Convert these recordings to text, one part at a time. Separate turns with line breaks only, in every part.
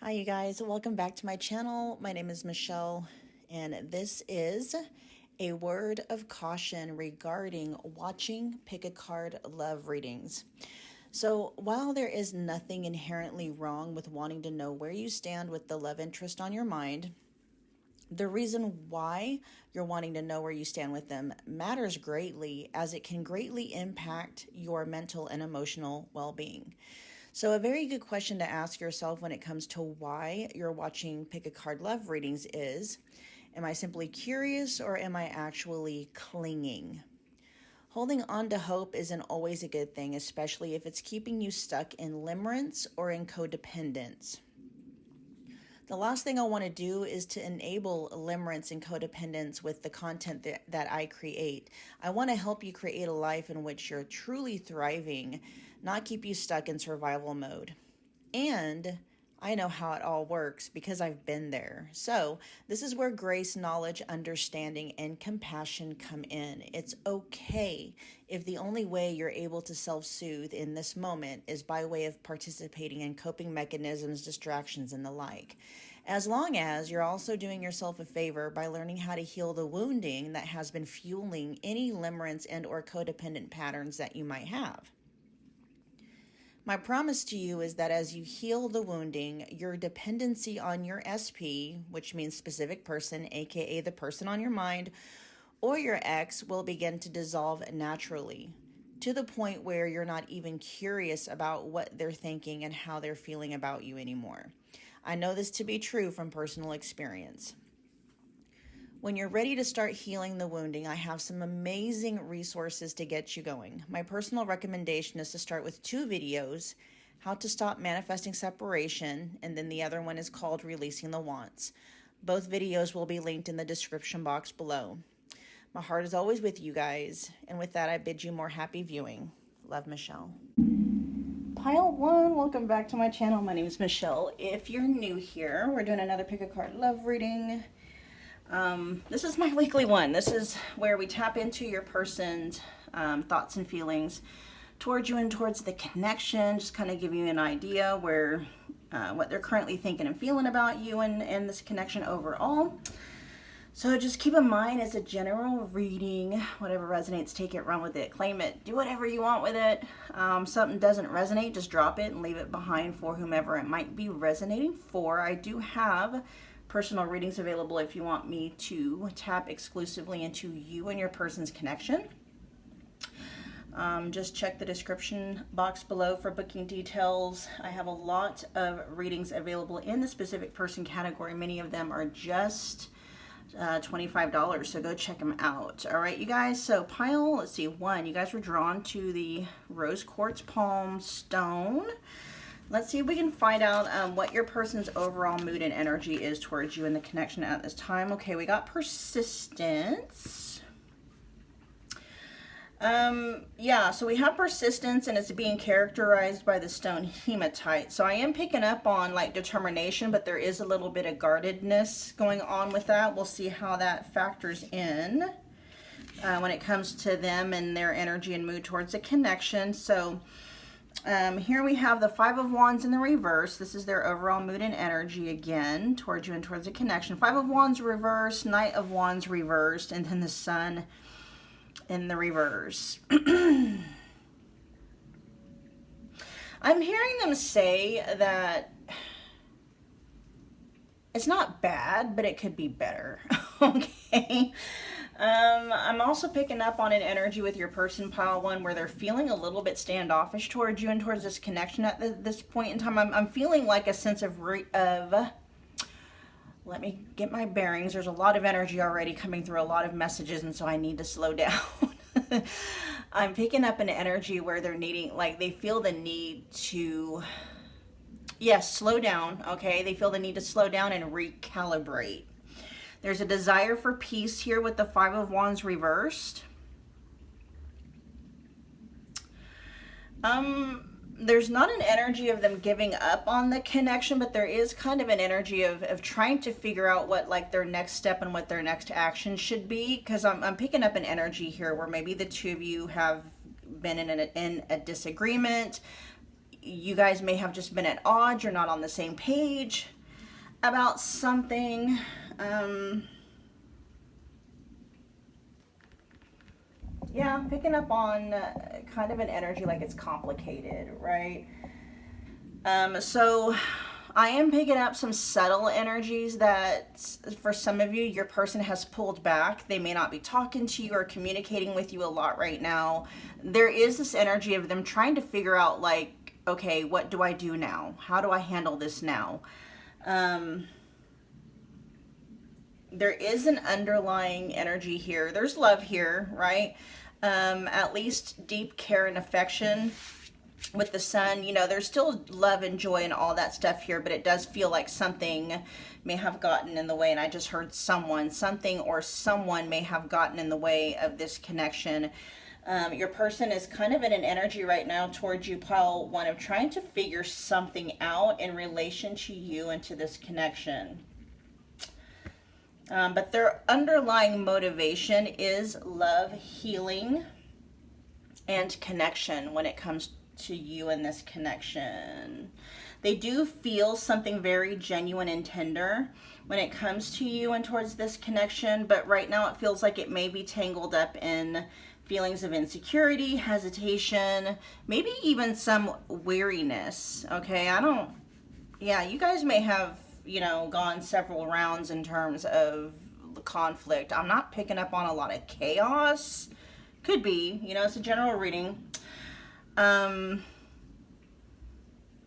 Hi you guys, welcome back to my channel. My name is Michelle and this is a word of caution regarding watching pick a card love readings. So while there is nothing inherently wrong with wanting to know where you stand with the love interest on your mind, the reason why you're wanting to know where you stand with them matters greatly, as it can greatly impact your mental and emotional well-being. So a very good question to ask yourself when it comes to why you're watching pick a card love readings is, am I simply curious or am I actually clinging? Holding on to hope isn't always a good thing, especially if it's keeping you stuck in limerence or in codependence. The last thing I want to do is to enable limerence and codependence with the content that I create. I want to help you create a life in which you're truly thriving, not keep you stuck in survival mode. And I know how it all works because I've been there. So this is where grace, knowledge, understanding, and compassion come in. It's okay if the only way you're able to self-soothe in this moment is by way of participating in coping mechanisms, distractions, and the like. As long as you're also doing yourself a favor by learning how to heal the wounding that has been fueling any limerence and or codependent patterns that you might have. My promise to you is that as you heal the wounding, your dependency on your SP, which means specific person, aka the person on your mind, or your ex, will begin to dissolve naturally, to the point where you're not even curious about what they're thinking and how they're feeling about you anymore. I know this to be true from personal experience. When you're ready to start healing the wounding, I have some amazing resources to get you going. My personal recommendation is to start with 2 videos, how to stop manifesting separation, and then the other one is called Releasing the Wants. Both videos will be linked in the description box below. My heart is always with you guys, and with that I bid you more happy viewing. Love, Michelle. Pile 1, welcome back to my channel. My name is Michelle. If you're new here, we're doing another pick a card love reading. This is my weekly one. This is where we tap into your person's thoughts and feelings towards you and towards the connection, just kind of give you an idea where what they're currently thinking and feeling about you and this connection overall. So just keep in mind, it's a general reading. Whatever resonates, take it, run with it, claim it, do whatever you want with it. Something doesn't resonate, just drop it and leave it behind for whomever it might be resonating for. I do have personal readings available if you want me to tap exclusively into you and your person's connection. Just check the description box below for booking details. I have a lot of readings available in the specific person category. Many of them are just $25, so go check them out. All right, you guys, so pile, let's see, 1, you guys were drawn to the rose quartz palm stone. Let's see if we can find out what your person's overall mood and energy is towards you and the connection at this time. Okay, we got persistence. Yeah, so we have persistence, and it's being characterized by the stone hematite. So I am picking up on like determination, but there is a little bit of guardedness going on with that. We'll see how that factors in when it comes to them and their energy and mood towards the connection. So here we have the 5 of Wands in the reverse. This is their overall mood and energy again towards you and towards the connection. 5 of Wands reversed, Knight of Wands reversed, and then the Sun in the reverse. I'm hearing them say that it's not bad, but it could be better. Okay. I'm also picking up on an energy with your person, pile 1, where they're feeling a little bit standoffish towards you and towards this connection at this point in time. I'm feeling like a sense of let me get my bearings. There's a lot of energy already coming through, a lot of messages, and so I need to slow down. I'm picking up an energy where they're needing, like they feel the need to, yes, slow down, okay? They feel the need to slow down and recalibrate. There's a desire for peace here with the 5 of Wands reversed. There's not an energy of them giving up on the connection, but there is kind of an energy of trying to figure out what like their next step and what their next action should be. Because I'm picking up an energy here where maybe the 2 of you have been in a disagreement. You guys may have just been at odds. You're not on the same page. about something. Yeah, I'm picking up on kind of an energy like it's complicated, right? So I am picking up some subtle energies that for some of you, your person has pulled back. They may not be talking to you or communicating with you a lot right now. There is this energy of them trying to figure out, like, okay, what do I do now? How do I handle this now? There is an underlying energy here. There's love here, right? At least deep care and affection with the sun. You know, there's still love and joy and all that stuff here, but it does feel like something may have gotten in the way. And I just heard something or someone may have gotten in the way of this connection. Your person is kind of in an energy right now towards you, pile one, of trying to figure something out in relation to you and to this connection. But their underlying motivation is love, healing, and connection when it comes to you and this connection. They do feel something very genuine and tender when it comes to you and towards this connection, but right now it feels like it may be tangled up in feelings of insecurity, hesitation, maybe even some weariness. Okay, you guys may have, you know, gone several rounds in terms of conflict. I'm not picking up on a lot of chaos. Could be, you know, it's a general reading.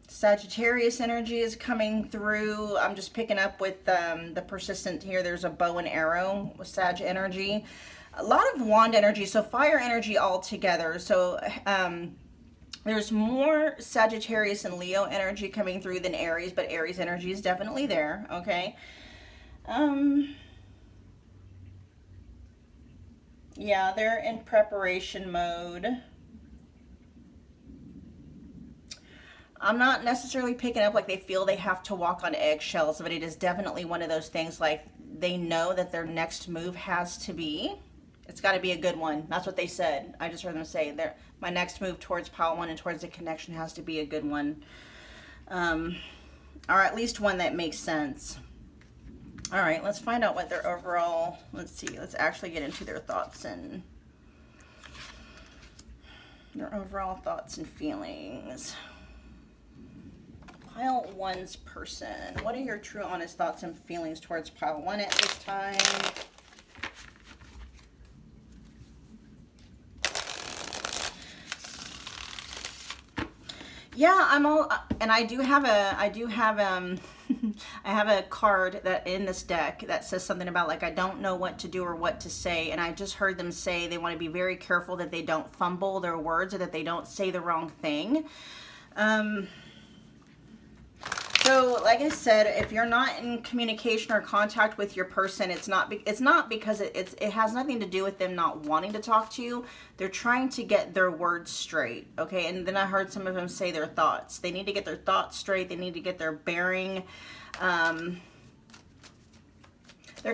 Sagittarius energy is coming through. I'm just picking up with the persistent here. There's a bow and arrow with Sag energy. A lot of wand energy, so fire energy all together. So there's more Sagittarius and Leo energy coming through than Aries, but Aries energy is definitely there, okay? Yeah, they're in preparation mode. I'm not necessarily picking up like they feel they have to walk on eggshells, but it is definitely one of those things like they know that their next move has to be, it's got to be a good one. That's what they said. I just heard them say my next move towards pile one and towards the connection has to be a good one. Or at least one that makes sense. All right, let's find out what their overall, let's actually get into their thoughts and their overall thoughts and feelings. Pile one's person. What are your true, honest thoughts and feelings towards pile one at this time? Yeah, and I have a card that in this deck that says something about like, I don't know what to do or what to say. And I just heard them say they want to be very careful that they don't fumble their words or that they don't say the wrong thing. So like I said, if you're not in communication or contact with your person, it's not because it has nothing to do with them not wanting to talk to you. They're trying to get their words straight, okay? And then I heard some of them say their thoughts. They need to get their thoughts straight. They need to get their bearing. They're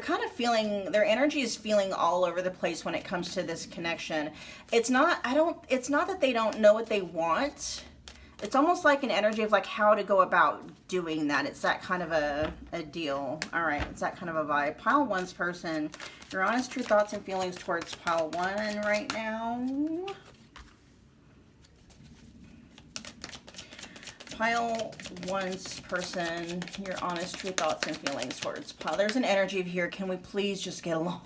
kind of feeling, their energy is feeling all over the place when it comes to this connection. It's not that they don't know what they want. It's almost like an energy of like how to go about doing that. It's that kind of a deal. All right, it's that kind of a vibe. Pile one's person, your honest, true thoughts and feelings towards pile one right now. Pile one's person, your honest, true thoughts and feelings towards pile. There's an energy of here. Can we please just get along?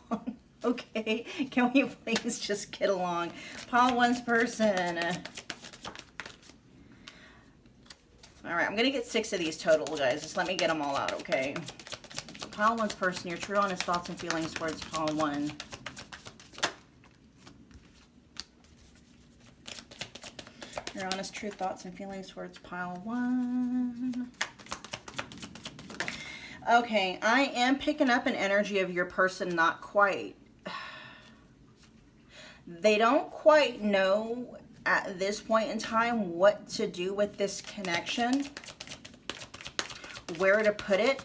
Okay, can we please just get along? Pile one's person. All right, I'm going to get 6 of these total, guys. Just let me get them all out, okay? Pile one's person, your true, honest thoughts and feelings towards pile one. Your honest, true thoughts and feelings towards pile one. Okay, I am picking up an energy of your person not quite. They don't quite know at this point in time what to do with this connection, where to put it.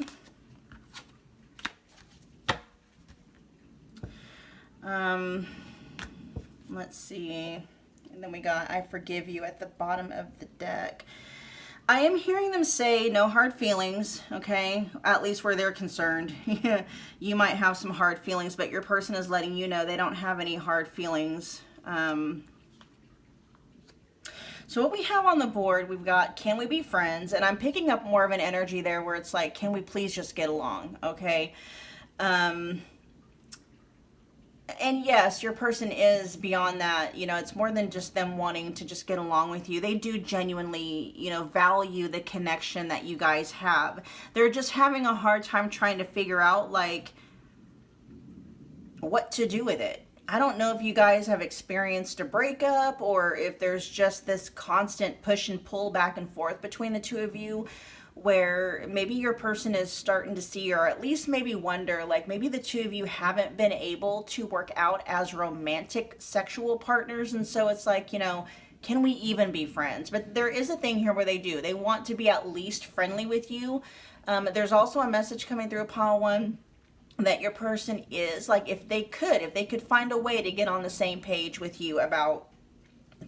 Let's see. And then we got I forgive you at the bottom of the deck. I am hearing them say no hard feelings, okay? At least where they're concerned. You might have some hard feelings, but your person is letting you know they don't have any hard feelings. So what we have on the board, we've got, can we be friends? And I'm picking up more of an energy there where it's like, can we please just get along, okay? And yes, your person is beyond that. You know, it's more than just them wanting to just get along with you. They do genuinely, you know, value the connection that you guys have. They're just having a hard time trying to figure out, like, what to do with it. I don't know if you guys have experienced a breakup or if there's just this constant push and pull back and forth between the two of you, where maybe your person is starting to see, or at least maybe wonder, like maybe the two of you haven't been able to work out as romantic sexual partners. And so it's like, you know, can we even be friends? But there is a thing here where they do. They want to be at least friendly with you. There's also a message coming through pile one that your person is like, if they could find a way to get on the same page with you about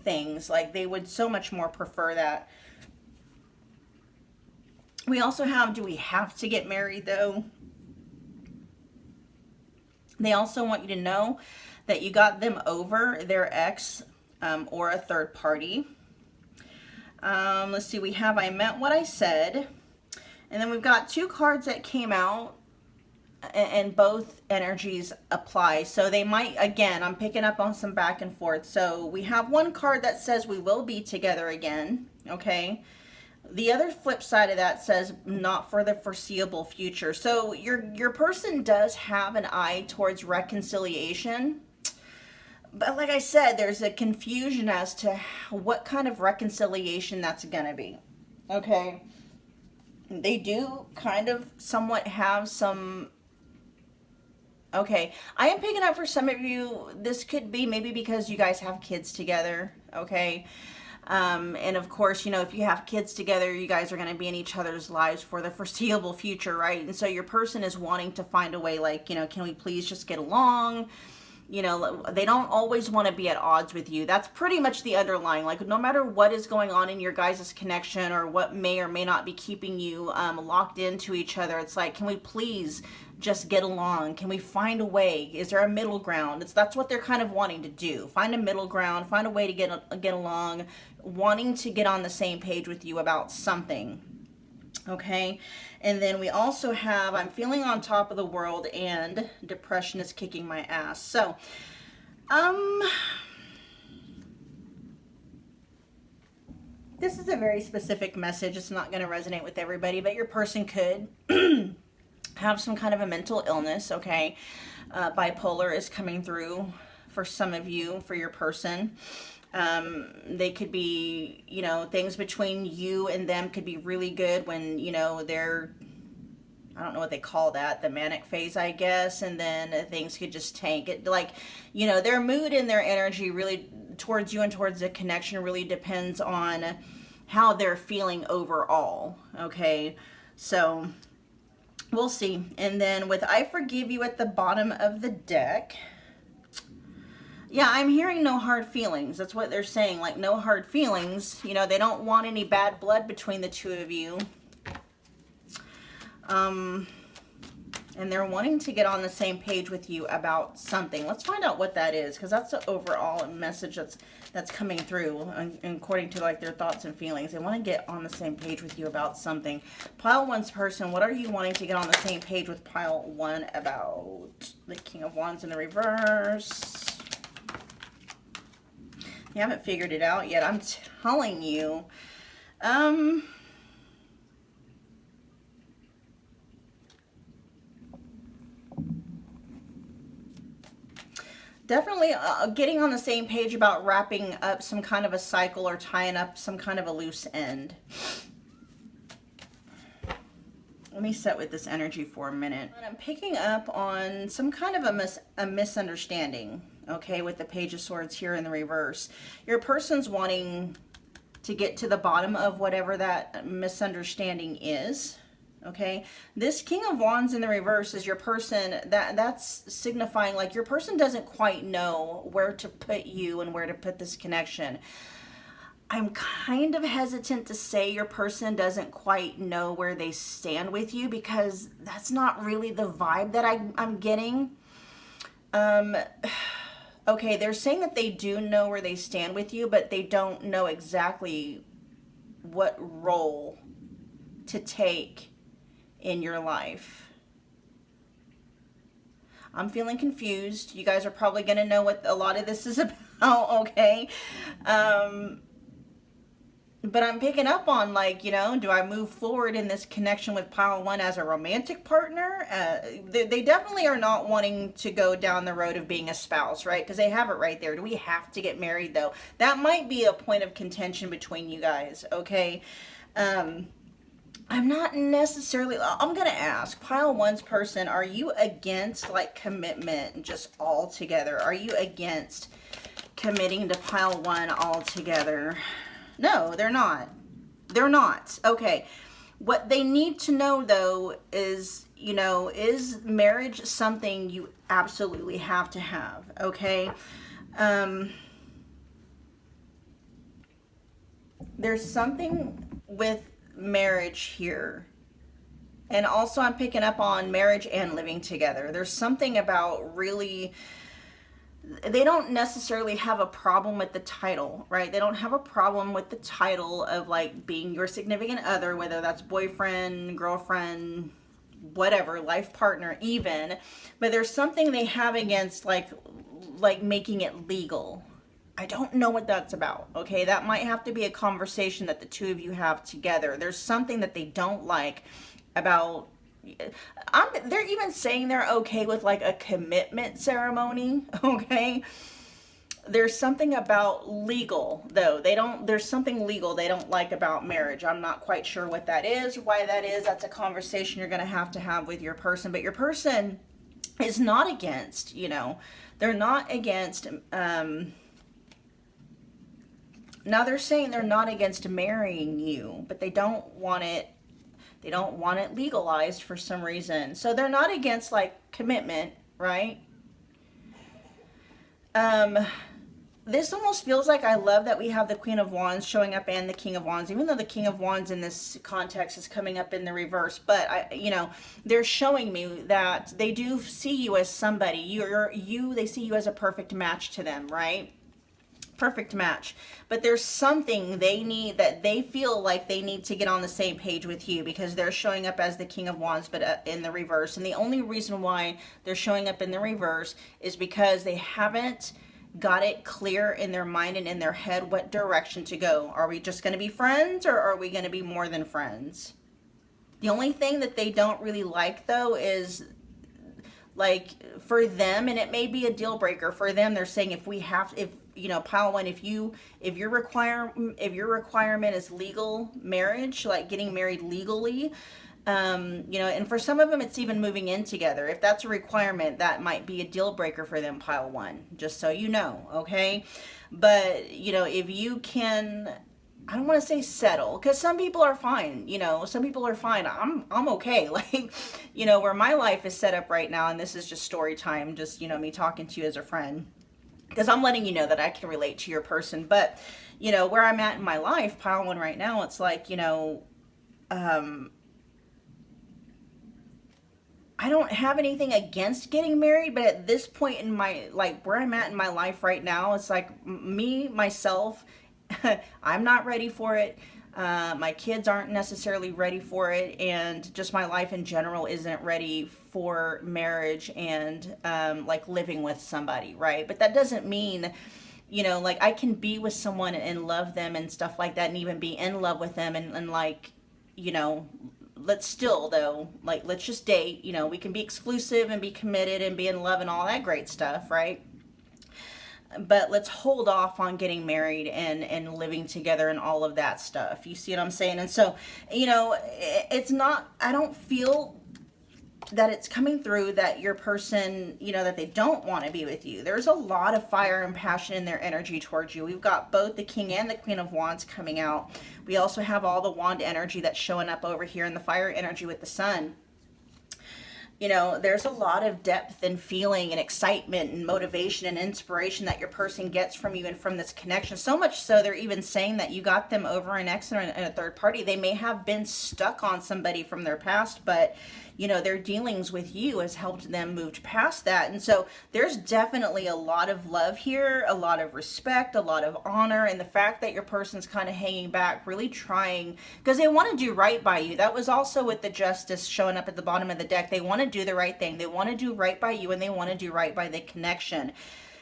things, like they would so much more prefer that. We also have, do we have to get married though? They also want you to know that you got them over their ex or a third party. Let's see, we have I meant what I said. And then we've got two cards that came out and both energies apply. So they might, again, I'm picking up on some back and forth. So we have one card that says we will be together again, okay? The other flip side of that says not for the foreseeable future. So your person does have an eye towards reconciliation. But like I said, there's a confusion as to what kind of reconciliation that's going to be. Okay. They do kind of somewhat have some... Okay. I am picking up for some of you, this could be maybe because you guys have kids together. Okay. And of course, you know, if you have kids together, you guys are going to be in each other's lives for the foreseeable future, right? And so your person is wanting to find a way, like, you know, can we please just get along? You know, they don't always want to be at odds with you. That's pretty much the underlying, like, no matter what is going on in your guys' connection or what may or may not be keeping you locked into each other, it's like, can we please just get along? Can we find a way? Is there a middle ground? That's what they're kind of wanting to do. Find a middle ground, find a way to get along, wanting to get on the same page with you about something. Okay. And then we also have, I'm feeling on top of the world and depression is kicking my ass. So, this is a very specific message. It's not going to resonate with everybody, but your person could have some kind of a mental illness, okay? Bipolar is coming through for some of you, for your person. They could be, you know, things between you and them could be really good when, you know, they're, I don't know what they call that, the manic phase, I guess, and then things could just tank. It, like, you know, their mood and their energy really towards you and towards the connection really depends on how they're feeling overall, okay? So we'll see. And then with I forgive you at the bottom of the deck, yeah, I'm hearing no hard feelings. That's what they're saying, like no hard feelings. You know, they don't want any bad blood between the two of you. And they're wanting to get on the same page with you about something. Let's find out what that is, because that's the overall message that's coming through, according to like their thoughts and feelings. They want to get on the same page with you about something. Pile one's person, what are you wanting to get on the same page with pile one about? The King of Wands in the reverse. You haven't figured it out yet, I'm telling you. Definitely getting on the same page about wrapping up some kind of a cycle or tying up some kind of a loose end. Let me sit with this energy for a minute. And I'm picking up on some kind of a misunderstanding, okay, with the Page of Swords here in the reverse. Your person's wanting to get to the bottom of whatever that misunderstanding is. Okay, this King of Wands in the reverse is your person, that's signifying like your person doesn't quite know where to put you and where to put this connection. I'm kind of hesitant to say your person doesn't quite know where they stand with you, because that's not really the vibe that I'm getting. Okay, they're saying that they do know where they stand with you, but they don't know exactly what role to take in your life. I'm feeling confused. You guys are probably going to know what a lot of this is about, okay? But I'm picking up on, like, you know, do I move forward in this connection with pile one as a romantic partner? They definitely are not wanting to go down the road of being a spouse, right? Because they have it right there. Do we have to get married, though? That might be a point of contention between you guys, okay? I'm not necessarily, I'm going to ask, pile one's person, are you against, like, commitment just altogether? Are you against committing to pile one altogether? No, they're not. They're not. Okay. What they need to know, though, is, you know, is marriage something you absolutely have to have? Okay. There's something with marriage here. And also I'm picking up on marriage and living together. There's something about really, they don't necessarily have a problem with the title, right? They don't have a problem with the title of, like, being your significant other, whether that's boyfriend, girlfriend, whatever, life partner even. But there's something they have against, like making it legal. I don't know what that's about, okay? That might have to be a conversation that the two of you have together. There's something that they don't like about, they're even saying they're okay with, like, a commitment ceremony, okay? There's something about legal, though. There's something legal they don't like about marriage. I'm not quite sure what that is, why that is. That's a conversation you're going to have with your person. But your person is not against, you know, they're not against, now they're saying they're not against marrying you, but they don't want it legalized for some reason. So they're not against, like, commitment, right? This almost feels like, I love that we have the Queen of Wands showing up and the King of Wands, even though the King of Wands in this context is coming up in the reverse. But you know, they're showing me that they do see you as somebody. They see you as a perfect match to them, right? Perfect match. But there's something they need, that they feel like they need to get on the same page with you, because they're showing up as the King of Wands, but in the reverse. And the only reason why they're showing up in the reverse is because they haven't got it clear in their mind and in their head what direction to go. Are we just going to be friends, or are we going to be more than friends? The only thing that they don't really like, though, is, like, for them, and it may be a deal breaker for them, they're saying, if you know, pile one, if your requirement is legal marriage, like getting married legally, you know, and for some of them it's even moving in together. If that's a requirement, that might be a deal breaker for them, pile one, just so you know, okay? But, you know, if you can, I don't want to say settle, because some people are fine, you know, some people are fine. I'm okay. Like, you know, where my life is set up right now, and this is just story time, just, you know, me talking to you as a friend, because I'm letting you know that I can relate to your person. But, you know, where I'm at in my life, pile one right now, it's like, you know, I don't have anything against getting married, but at this point in my, like, where I'm at in my life right now, it's like myself, I'm not ready for it. My kids aren't necessarily ready for it, and just my life in general isn't ready for marriage and, like, living with somebody, right? But that doesn't mean, you know, like, I can be with someone and love them and stuff like that, and even be in love with them, and like, you know, let's still, though, like, let's just date, you know, we can be exclusive and be committed and be in love and all that great stuff, right? But let's hold off on getting married and living together and all of that stuff. You see what I'm saying? And so, you know, it's not, I don't feel that it's coming through that your person, you know, that they don't want to be with you. There's a lot of fire and passion in their energy towards you. We've got both the King and the Queen of Wands coming out. We also have all the Wand energy that's showing up over here, and the fire energy with the Sun. You know, there's a lot of depth and feeling and excitement and motivation and inspiration that your person gets from you and from this connection. So much so they're even saying that you got them over an ex and a third party. They may have been stuck on somebody from their past, but you know, their dealings with you has helped them move past that. And so there's definitely a lot of love here, a lot of respect, a lot of honor, and the fact that your person's kind of hanging back, really trying, because they want to do right by you. That was also with the Justice showing up at the bottom of the deck. They want to do the right thing. They want to do right by you, and they want to do right by the connection.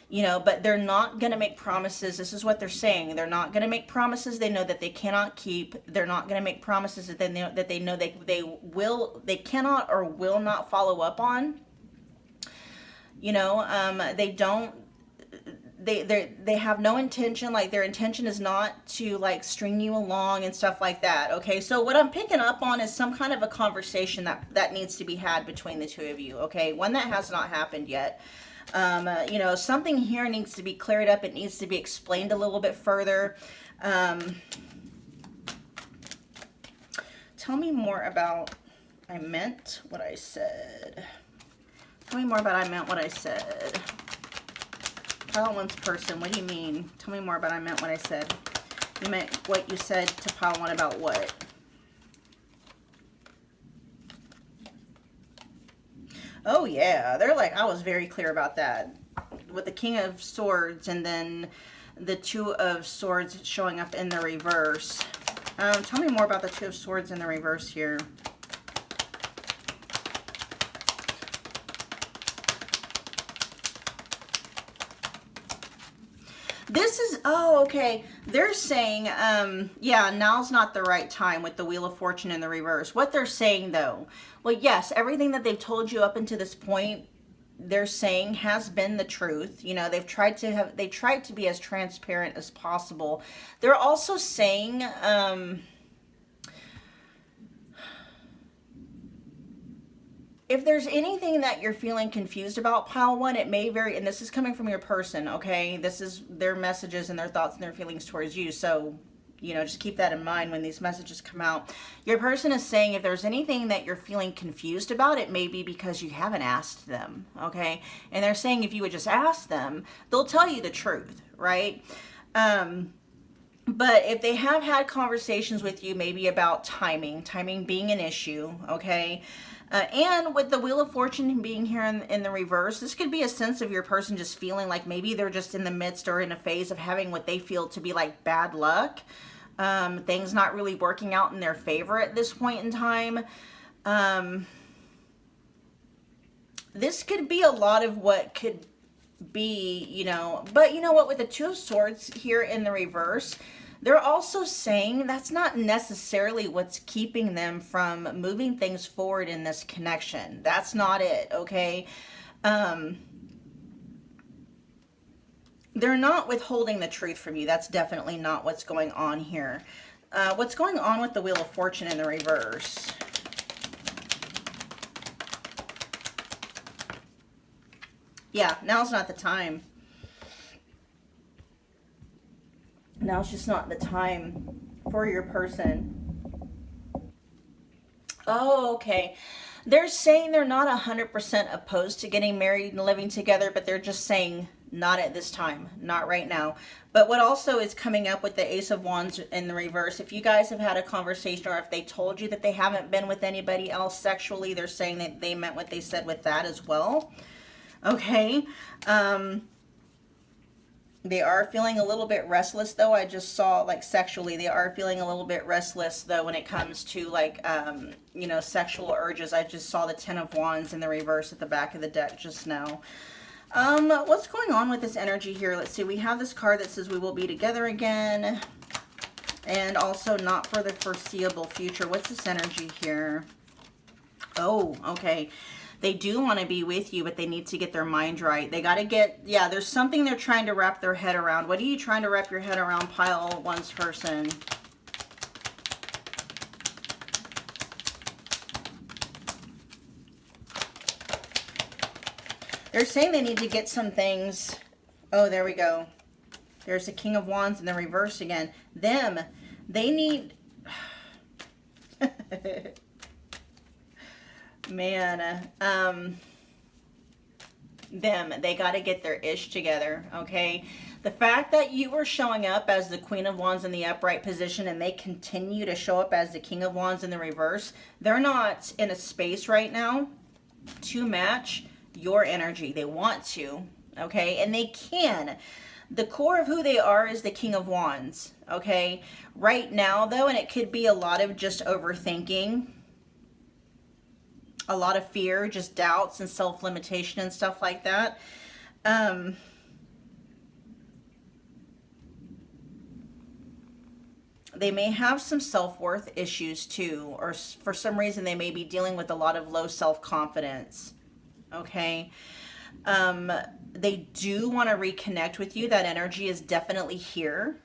You know, but they're not going to make promises. This is what they're saying. They're not going to make promises they know that they cannot keep. They're not going to make promises that they know they cannot or will not follow up on. You know, they have no intention, like their intention is not to like string you along and stuff like that. Okay, so what I'm picking up on is some kind of a conversation that needs to be had between the two of you. Okay, one that has not happened yet. You know, something here needs to be cleared up. It needs to be explained a little bit further. Tell me more about I meant what I said. Tell me more about I meant what I said. Pile one's person, what do you mean? Tell me more about I meant what I said. You meant what you said to pile one about what? Oh yeah, they're like, I was very clear about that. With the King of Swords and then the Two of Swords showing up in the reverse. Tell me more about the Two of Swords in the reverse here. This is, oh, okay. They're saying, yeah, now's not the right time with the Wheel of Fortune in the reverse. What they're saying, though, well, yes, everything that they've told you up until this point, they're saying has been the truth. You know, they tried to be as transparent as possible. They're also saying, if there's anything that you're feeling confused about, pile one, it may vary, and this is coming from your person, okay? This is their messages and their thoughts and their feelings towards you, so, you know, just keep that in mind when these messages come out. Your person is saying if there's anything that you're feeling confused about, it may be because you haven't asked them, okay? And they're saying if you would just ask them, they'll tell you the truth, right? But if they have had conversations with you maybe about timing being an issue, okay? And with the Wheel of Fortune being here in the reverse, this could be a sense of your person just feeling like maybe they're just in the midst or in a phase of having what they feel to be like bad luck. Things not really working out in their favor at this point in time. This could be a lot of what could be, you know, but you know what, with the Two of Swords here in the reverse, they're also saying that's not necessarily what's keeping them from moving things forward in this connection. That's not it, okay? They're not withholding the truth from you. That's definitely not what's going on here. What's going on with the Wheel of Fortune in the reverse? Yeah, now's not the time. Now's just not the time for your person. Oh, okay. They're saying they're not 100% opposed to getting married and living together, but they're just saying not at this time, not right now. But what also is coming up with the Ace of Wands in the reverse, if you guys have had a conversation or if they told you that they haven't been with anybody else sexually, they're saying that they meant what they said with that as well. Okay. They are feeling a little bit restless, though. I just saw, like, sexually, they are feeling a little bit restless, though, when it comes to, like, you know, sexual urges. I just saw the Ten of Wands in the reverse at the back of the deck just now. What's going on with this energy here? Let's see. We have this card that says we will be together again. And also not for the foreseeable future. What's this energy here? Oh, okay. They do want to be with you, but they need to get their mind right. They got to get, yeah, there's something they're trying to wrap their head around. What are you trying to wrap your head around, pile one's person? They're saying they need to get some things. Oh, there we go. There's the King of Wands in the reverse again. They need... Man, they got to get their ish together, okay? The fact that you are showing up as the Queen of Wands in the upright position and they continue to show up as the King of Wands in the reverse, they're not in a space right now to match your energy. They want to, okay? And they can. The core of who they are is the King of Wands, okay? Right now, though, and it could be a lot of just overthinking, a lot of fear, just doubts and self-limitation and stuff like that. They may have some self-worth issues too, or for some reason they may be dealing with a lot of low self-confidence, okay? They do want to reconnect with you. That energy is definitely here,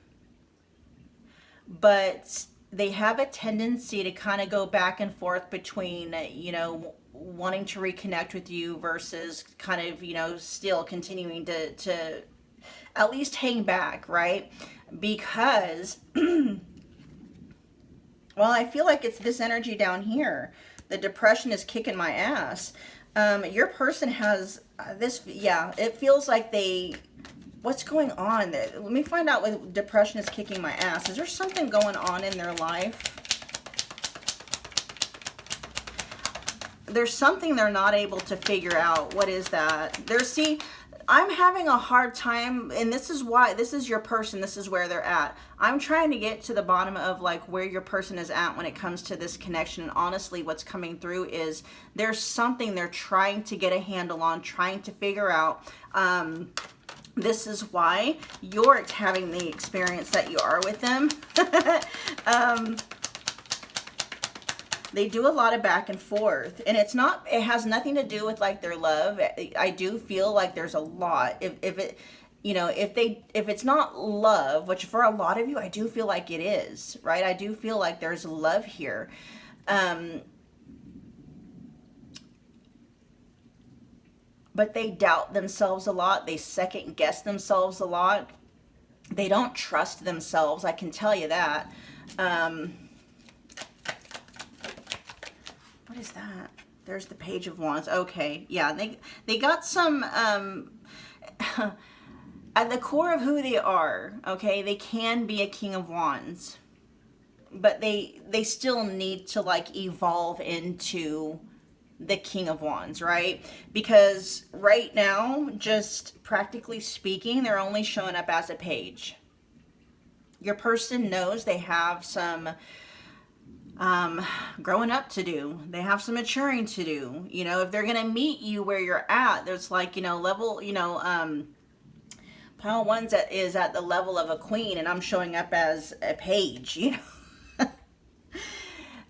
but they have a tendency to kind of go back and forth between, you know, wanting to reconnect with you versus kind of, you know, still continuing to at least hang back, right? Because, well, I feel like it's this energy down here. The depression is kicking my ass. Your person has this, yeah, it feels like they, what's going on? Let me find out what depression is kicking my ass. Is there something going on in their life? There's something they're not able to figure out. What is that? See, I'm having a hard time, and this is why, this is your person, this is where they're at. I'm trying to get to the bottom of like where your person is at when it comes to this connection. And honestly, what's coming through is there's something they're trying to get a handle on, trying to figure out. This is why you're having the experience that you are with them. They do a lot of back and forth, and it has nothing to do with like their love. I do feel like there's a lot. If it, you know, if it's not love, which for a lot of you, I do feel like it is, right? I do feel like there's love here. But they doubt themselves a lot. They second guess themselves a lot. They don't trust themselves. I can tell you that. What is that? There's the Page of Wands. Okay, yeah, they got some at the core of who they are. Okay, they can be a King of Wands, but they still need to like evolve into the King of Wands, right? Because right now, just practically speaking, they're only showing up as a page. Your person knows they have some growing up to do. They have some maturing to do. You know, if they're going to meet you where you're at, there's like, you know, level, you know, pile one's is at the level of a queen, and I'm showing up as a page, you know.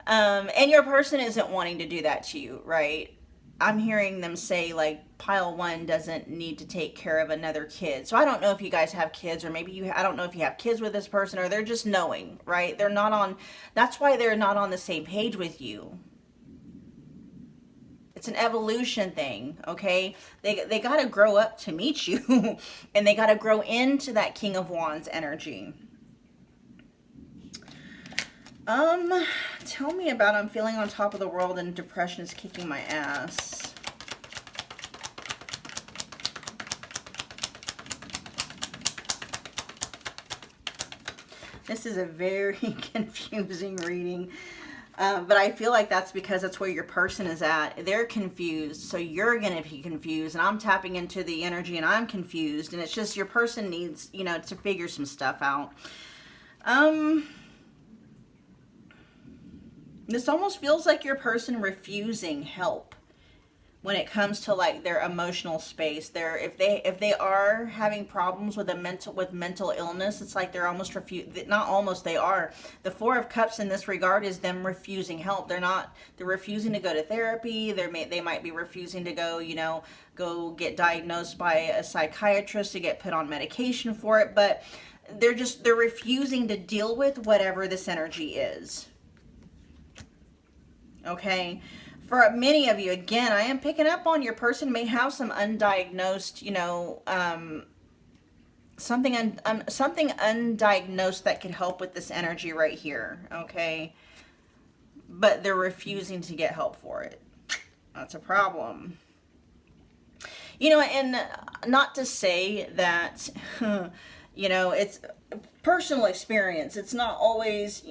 And your person isn't wanting to do that to you, right? I'm hearing them say like pile one doesn't need to take care of another kid. So I don't know if you guys have kids, or maybe I don't know if you have kids with this person, or they're just knowing, right? They're not on, that's why they're not on the same page with you. It's an evolution thing, okay? They got to grow up to meet you, and they got to grow into that King of Wands energy. Tell me about I'm feeling on top of the world and depression is kicking my ass. This is a very confusing reading. But I feel like that's because that's where your person is at. They're confused, so you're going to be confused. And I'm tapping into the energy and I'm confused. And it's just your person needs, you know, to figure some stuff out. This almost feels like your person refusing help when it comes to like their emotional space. If they are having problems with mental illness, it's like they're almost they are. The Four of Cups in this regard is them refusing help. They're refusing to go to therapy. They might be refusing to go get diagnosed by a psychiatrist to get put on medication for it, but they're refusing to deal with whatever this energy is. Okay, for many of you, again, I am picking up on your person may have some undiagnosed, something undiagnosed that could help with this energy right here, okay? But they're refusing to get help for it. That's a problem. You know, and not to say that, you know, it's personal experience. It's not always,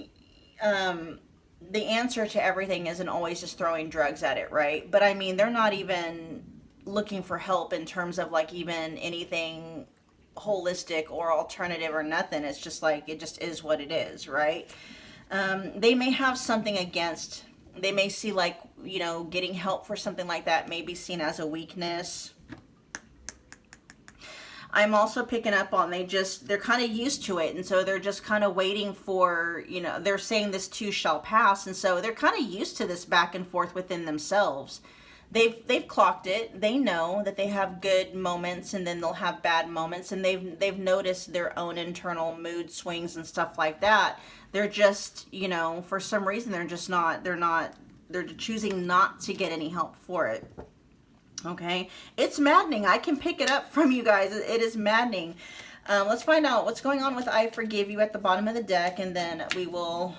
the answer to everything isn't always just throwing drugs at it, right? But I mean, they're not even looking for help in terms of like even anything holistic or alternative or nothing. It's just like, it just is what it is, right? They may have something against, they may see like, you know, getting help for something like that may be seen as a weakness. I'm also picking up on they're kind of used to it, and so they're just kind of waiting for, you know, they're saying this too shall pass, and so they're kind of used to this back and forth within themselves. They've clocked it. They know that they have good moments and then they'll have bad moments, and they've noticed their own internal mood swings and stuff like that. They're just, you know, for some reason they're choosing not to get any help for it. Okay, it's maddening. I can pick it up from you guys. It is maddening. Let's find out what's going on with I forgive you at the bottom of the deck, and then we'll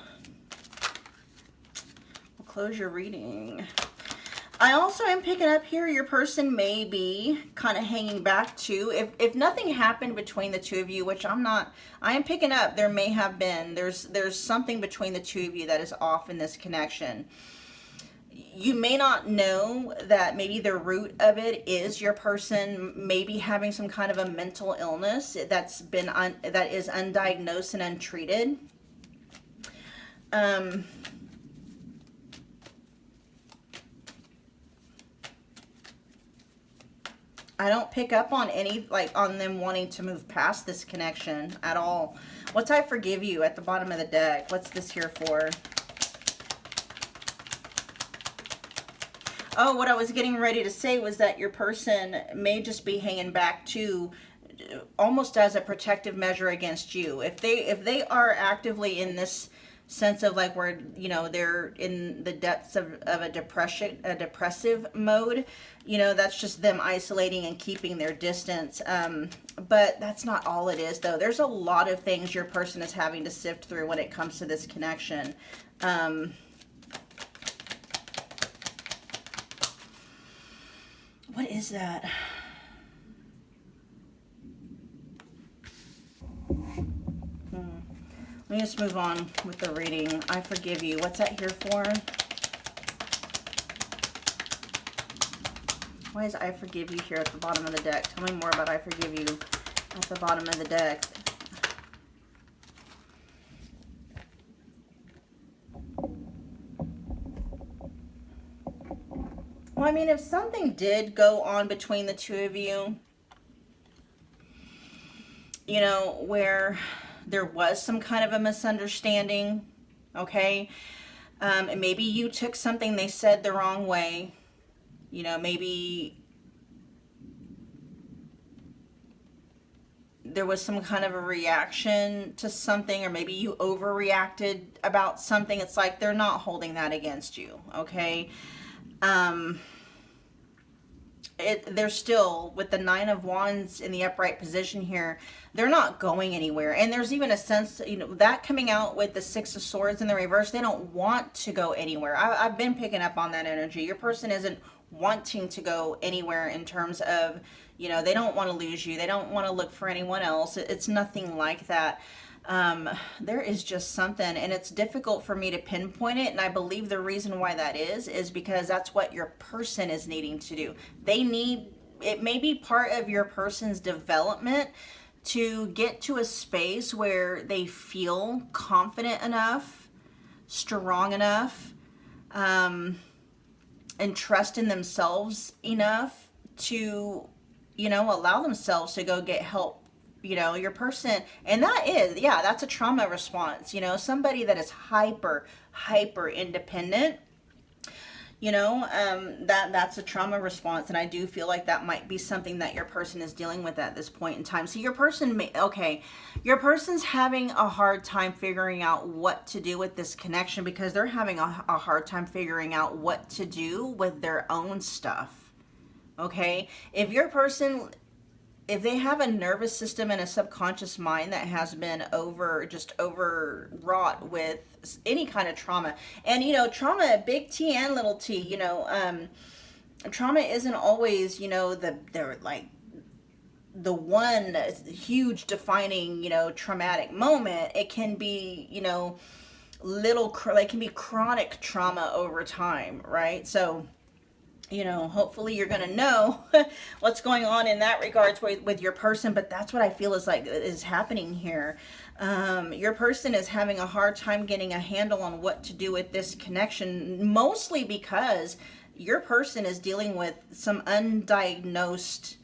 close your reading. I also am picking up here, your person may be kind of hanging back too. If nothing happened between the two of you, which I am picking up, there may have been, there's something between the two of you that is off in this connection. You may not know that maybe the root of it is your person maybe having some kind of a mental illness that is undiagnosed and untreated. I don't pick up on any, like, on them wanting to move past this connection at all. What's I forgive you at the bottom of the deck? What's this here for? Oh, what I was getting ready to say was that your person may just be hanging back too, almost as a protective measure against you. If they are actively in this sense of like where, you know, they're in the depths of a depressive mode, you know, that's just them isolating and keeping their distance. But that's not all it is, though. There's a lot of things your person is having to sift through when it comes to this connection. What is that? Let me just move on with the reading. I forgive you. What's that here for? Why is I forgive you here at the bottom of the deck? Tell me more about I forgive you at the bottom of the deck. Well, I mean, if something did go on between the two of you, you know, where there was some kind of a misunderstanding, okay? And maybe you took something they said the wrong way. You know, maybe there was some kind of a reaction to something, or maybe you overreacted about something. It's like they're not holding that against you, okay? They're still, with the Nine of Wands in the upright position here, they're not going anywhere. And there's even a sense, you know, that coming out with the Six of Swords in the reverse, they don't want to go anywhere. I've been picking up on that energy. Your person isn't wanting to go anywhere in terms of, you know, they don't want to lose you. They don't want to look for anyone else. It's nothing like that. There is just something, and it's difficult for me to pinpoint it, and I believe the reason why that is because that's what your person is needing to do. It may be part of your person's development to get to a space where they feel confident enough, strong enough, and trust in themselves enough to, you know, allow themselves to go get help. You know, your person, and that's a trauma response. You know, somebody that is hyper independent, you know, that's a trauma response. And I do feel like that might be something that your person is dealing with at this point in time. So your person your person's having a hard time figuring out what to do with this connection, because they're having a hard time figuring out what to do with their own stuff. Okay, if they have a nervous system and a subconscious mind that has been overwrought with any kind of trauma, and, you know, trauma, big T and little t, you know, trauma isn't always, they're like the one huge defining, traumatic moment. It can be, it can be chronic trauma over time, right? So, hopefully you're going to know what's going on in that regards with your person. But that's what I feel is happening here. Your person is having a hard time getting a handle on what to do with this connection, mostly because your person is dealing with some undiagnosed,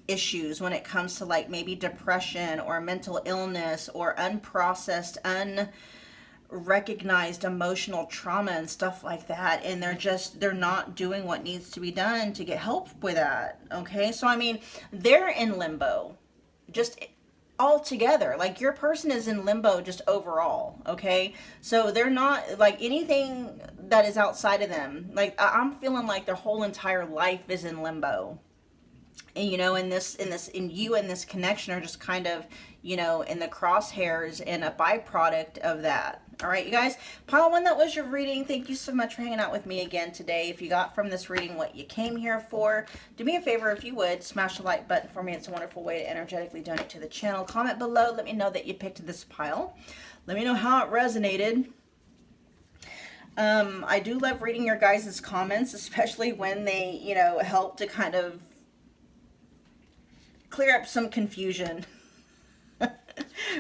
issues when it comes to like maybe depression or mental illness or unprocessed, unrecognized emotional trauma and stuff like that. And they're not doing what needs to be done to get help with that. Okay. So, I mean, they're in limbo just altogether. Like your person is in limbo just overall. Okay. So they're not like anything that is outside of them. Like I'm feeling like their whole entire life is in limbo. And you and this connection are just kind of, in the crosshairs and a byproduct of that. All right, you guys, pile one, that was your reading. Thank you so much for hanging out with me again today. If you got from this reading what you came here for, do me a favor, if you would, smash the like button for me. It's a wonderful way to energetically donate to the channel. Comment below. Let me know that you picked this pile. Let me know how it resonated. I do love reading your guys' comments, especially when they, help to kind of clear up some confusion.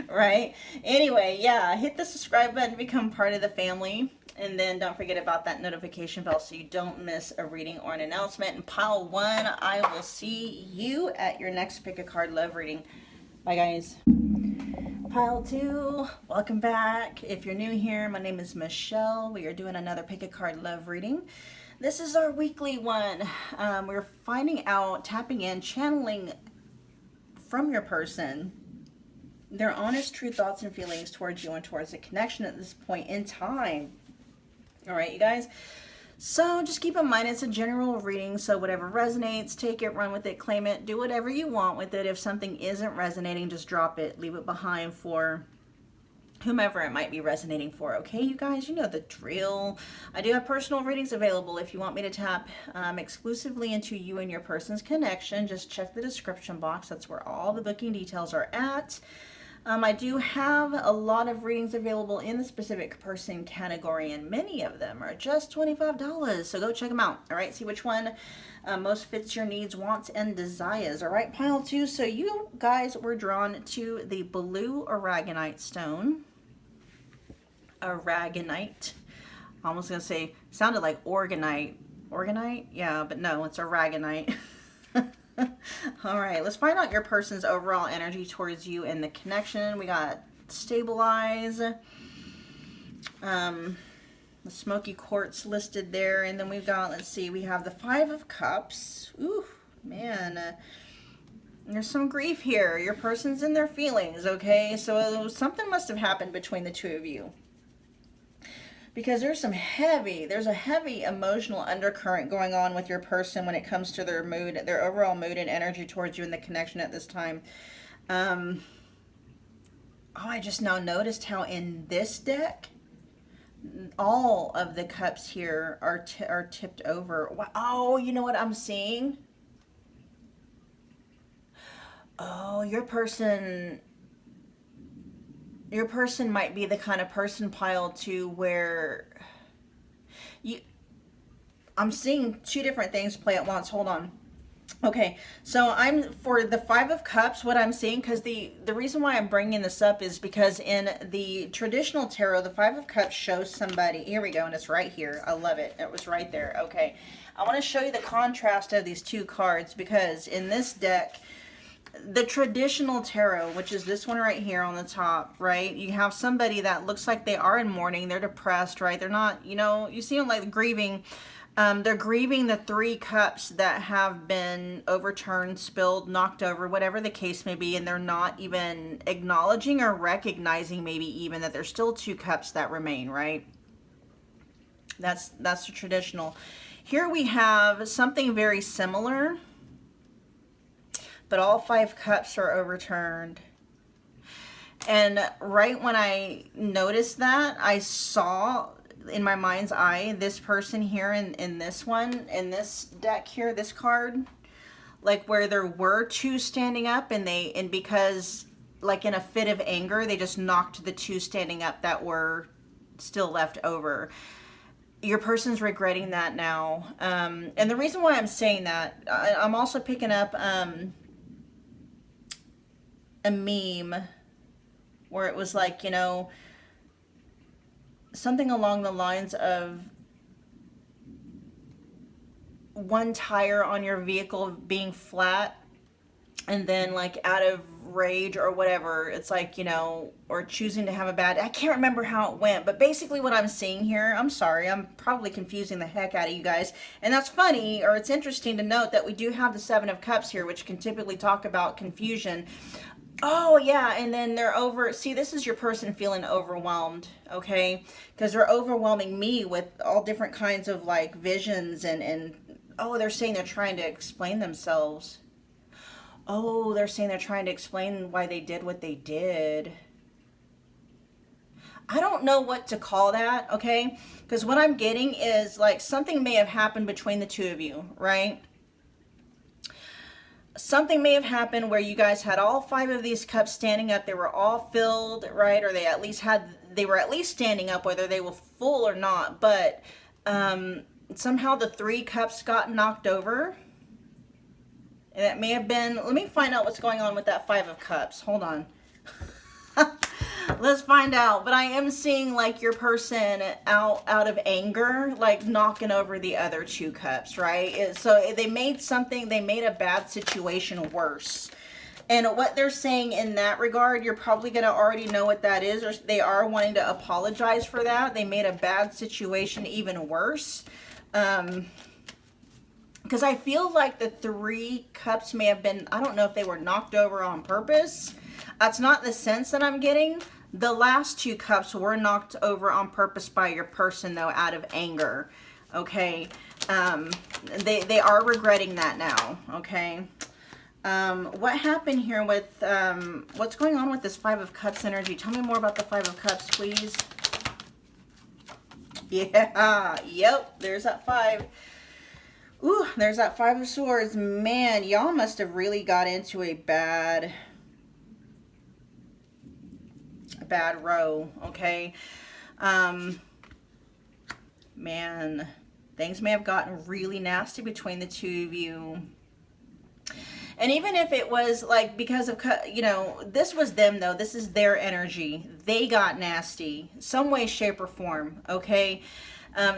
Right? Anyway, yeah, hit the subscribe button to become part of the family. And then don't forget about that notification bell so you don't miss a reading or an announcement. And pile one, I will see you at your next pick a card love reading. Bye, guys. Pile two, welcome back. If you're new here, my name is Michelle. We are doing another pick a card love reading. This is our weekly one. We're finding out, tapping in, channeling from your person their honest, true thoughts and feelings towards you and towards the connection at this point in time. All right, you guys. So just keep in mind, it's a general reading. So whatever resonates, take it, run with it, claim it, do whatever you want with it. If something isn't resonating, just drop it, leave it behind for whomever it might be resonating for. Okay, you guys, you know the drill. I do have personal readings available if you want me to tap exclusively into you and your person's connection. Just check the description box. That's where all the booking details are at. I do have a lot of readings available in the specific person category, and many of them are just $25. So go check them out. All right, see which one most fits your needs, wants, and desires. All right, pile two. So you guys were drawn to the blue Aragonite stone. Aragonite. I was going to say, sounded like organite. Organite? Yeah, but no, it's Aragonite. All right, let's find out your person's overall energy towards you and the connection. We got stabilize, the smoky quartz listed there, and then we've got, let's see, we have the 5 of Cups. Ooh, man, there's some grief here. Your person's in their feelings, okay? So something must have happened between the two of you, because there's a heavy emotional undercurrent going on with your person when it comes to their mood, their overall mood and energy towards you and the connection at this time. I just now noticed how in this deck, all of the cups here are tipped over. Oh, you know what I'm seeing? Oh, your person might be the kind of person, pile two, where I'm seeing two different things play at once. Hold on. Okay, so I'm for the 5 of Cups, what I'm seeing, because the reason why I'm bringing this up is because in the traditional tarot, the 5 of Cups shows somebody. Here we go, and it's right here. I love it. It was right there. Okay, I want to show you the contrast of these two cards, because in this deck, the traditional tarot, which is this one right here on the top, right? You have somebody that looks like they are in mourning. They're depressed, right? They're not, you see them like grieving. They're grieving the 3 cups that have been overturned, spilled, knocked over, whatever the case may be. And they're not even acknowledging or recognizing maybe even that there's still 2 cups that remain, right? That's the traditional. Here we have something very similar, but all 5 cups are overturned. And right when I noticed that, I saw in my mind's eye, this person here in this one, in this deck here, this card, like where there were two standing up and because like in a fit of anger, they just knocked the two standing up that were still left over. Your person's regretting that now. And the reason why I'm saying that, I'm also picking up a meme where it was like, you know, something along the lines of one tire on your vehicle being flat, and then like out of rage or whatever, it's like, you know, or choosing to have a bad, I can't remember how it went, but basically what I'm seeing here, I'm sorry, I'm probably confusing the heck out of you guys, and that's funny, or it's interesting to note that we do have the Seven of Cups here, which can typically talk about confusion. Oh yeah, and then they're over, see, this is your person feeling overwhelmed, okay, because they're overwhelming me with all different kinds of like visions, and oh, they're saying they're trying to explain themselves. Oh, they're saying they're trying to explain why they did what they did. I don't know what to call that, okay? Because what I'm getting is like something may have happened between the two of you, right? Something may have happened where you guys had all five of these cups standing up. They were all filled, right? Or they were at least standing up, whether they were full or not. But somehow the three cups got knocked over. And that may have been, let me find out what's going on with that Five of Cups. Hold on. Let's find out. But I am seeing like your person out of anger, like knocking over the other two cups, right? So they made a bad situation worse. And what they're saying in that regard, you're probably going to already know what that is, or they are wanting to apologize for that. They made a bad situation even worse. Because I feel like the three cups may have been, I don't know if they were knocked over on purpose. That's not the sense that I'm getting. The last two cups were knocked over on purpose by your person, though, out of anger. Okay. They are regretting that now. Okay. What happened here with, what's going on with this Five of Cups energy? Tell me more about the Five of Cups, please. Yeah. Yep. There's that five. Ooh, there's that Five of Swords. Man, y'all must have really got into a bad row, okay? Man, things may have gotten really nasty between the two of you. And even if it was like because of, you know, this was them though. This is their energy. They got nasty. Some way, shape, or form, okay?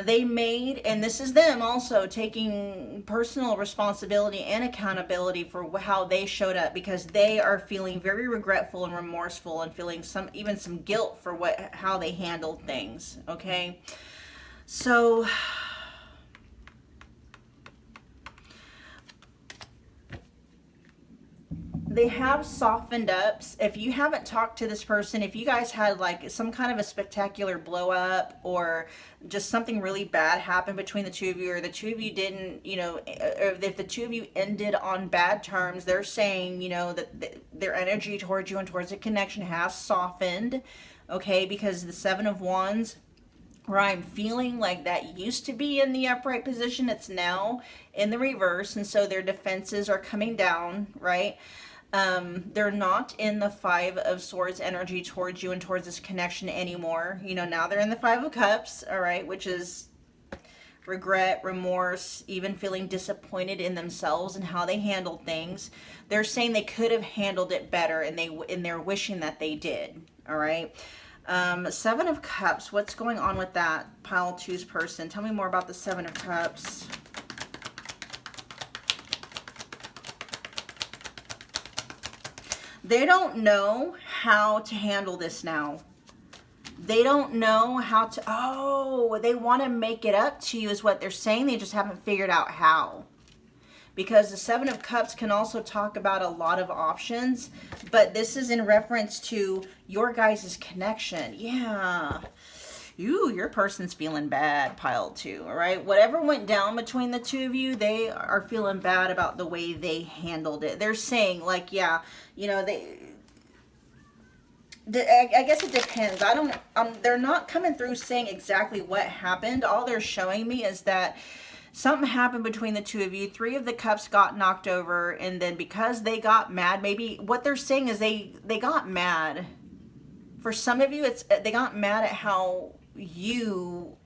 They made, and this is them also taking personal responsibility and accountability for how they showed up, because they are feeling very regretful and remorseful and feeling even some guilt for how they handled things. Okay. So they have softened up. If you haven't talked to this person, if you guys had like some kind of a spectacular blow up or just something really bad happened between the two of you, or the two of you didn't, you know, or if the two of you ended on bad terms, they're saying, you know, that their energy towards you and towards the connection has softened, okay, because the Seven of Wands, where I'm feeling like that used to be in the upright position, it's now in the reverse, and so their defenses are coming down, right? They're not in the Five of Swords energy towards you and towards this connection anymore. You know, now they're in the Five of Cups, all right, which is regret, remorse, even feeling disappointed in themselves and how they handled things. They're saying they could have handled it better, and they're wishing that they did, all right? Seven of Cups, what's going on with that pile two's person? Tell me more about the Seven of Cups. They don't know how to handle this now. They don't know how to, oh, they want to make it up to you is what they're saying. They just haven't figured out how. Because the Seven of Cups can also talk about a lot of options, but this is in reference to your guys' connection. Yeah. Your person's feeling bad, pile two, all right? Whatever went down between the two of you, they are feeling bad about the way they handled it. They're saying, like, yeah, you know, I guess it depends. I don't, they're not coming through saying exactly what happened. All they're showing me is that something happened between the two of you. 3 of the cups got knocked over, and then because they got mad, maybe what they're saying is they got mad. For some of you, it's they got mad at how you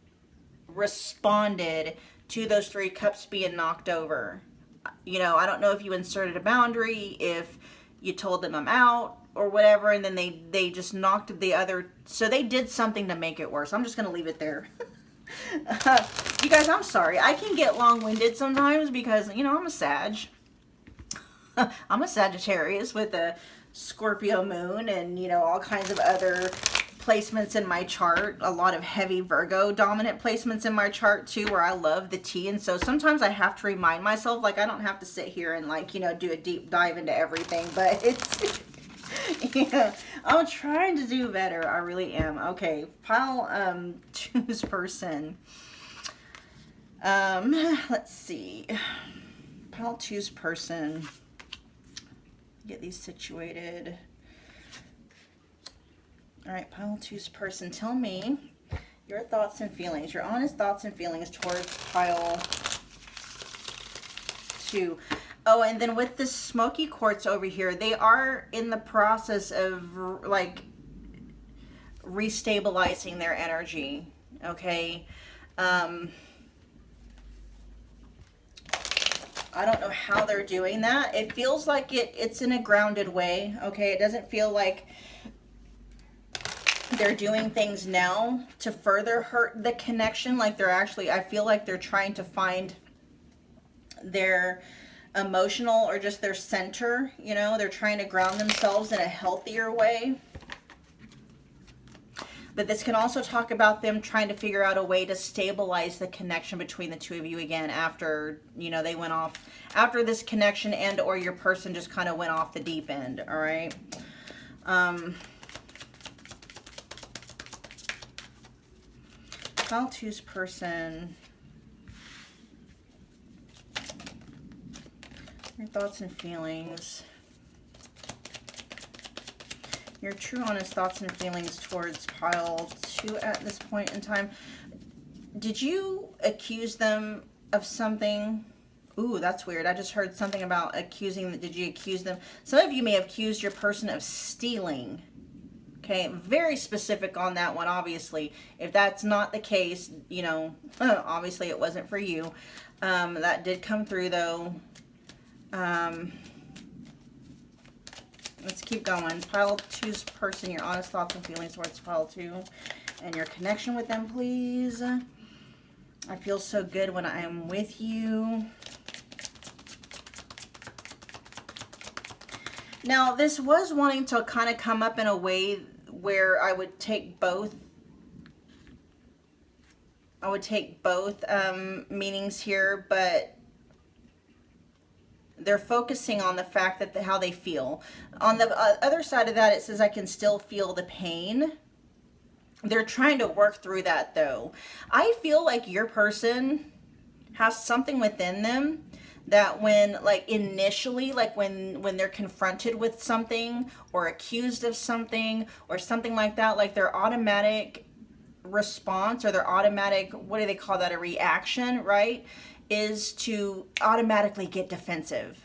responded to those 3 cups being knocked over. You know, I don't know if you inserted a boundary, if you told them I'm out or whatever, and then they just knocked the other, so they did something to make it worse. I'm just gonna leave it there. You guys, I'm sorry, I can get long-winded sometimes because, you know, I'm a Sag. I'm a Sagittarius with a Scorpio moon and, you know, all kinds of other placements in my chart. A lot of heavy Virgo dominant placements in my chart too, where I love the tea. And so sometimes I have to remind myself, like, I don't have to sit here and, like, you know, do a deep dive into everything, but it's yeah, I'm trying to do better. I really am. Okay, pile 2's person. Let's see. Pile 2's person. Get these situated. All right, pile 2's person. Tell me your thoughts and feelings, your honest thoughts and feelings towards pile 2. Oh, and then with this smoky quartz over here, they are in the process of like restabilizing their energy. Okay. I don't know how they're doing that. It feels like it's in a grounded way. Okay. It doesn't feel like they're doing things now to further hurt the connection. Like they're actually, I feel like they're trying to find their emotional or just their center, you know, they're trying to ground themselves in a healthier way. But this can also talk about them trying to figure out a way to stabilize the connection between the two of you again after, you know, they went off, after this connection and or your person just kind of went off the deep end, all right? Pile 2's person. Your thoughts and feelings. Your true honest thoughts and feelings towards pile 2 at this point in time. Did you accuse them of something? Ooh, that's weird. I just heard something about accusing. Did you accuse them? Some of you may have accused your person of stealing. Okay, very specific on that one, obviously. If that's not the case, you know, obviously it wasn't for you. That did come through, though. Let's keep going. Pile 2's person, your honest thoughts and feelings towards pile 2 and your connection with them, please. I feel so good when I am with you. Now, this was wanting to kind of come up in a way where I would take both. Meanings here, but they're focusing on the fact that how they feel. On the other side of that, it says I can still feel the pain. They're trying to work through that, though. I feel like your person has something within them that when, like, initially, like when they're confronted with something or accused of something or something like that, like their automatic response or their automatic, what do they call that, a reaction, right, is to automatically get defensive.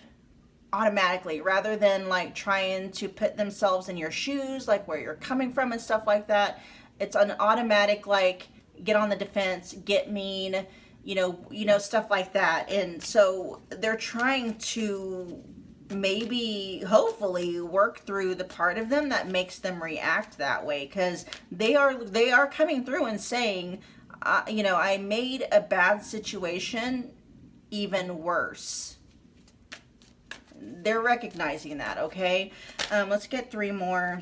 Automatically, rather than like trying to put themselves in your shoes, like where you're coming from and stuff like that. It's an automatic, like, get on the defense, get mean, you know, stuff like that. And so they're trying to maybe, hopefully, work through the part of them that makes them react that way, because they are coming through and saying, you know, I made a bad situation even worse. They're recognizing that, okay? Let's get 3 more.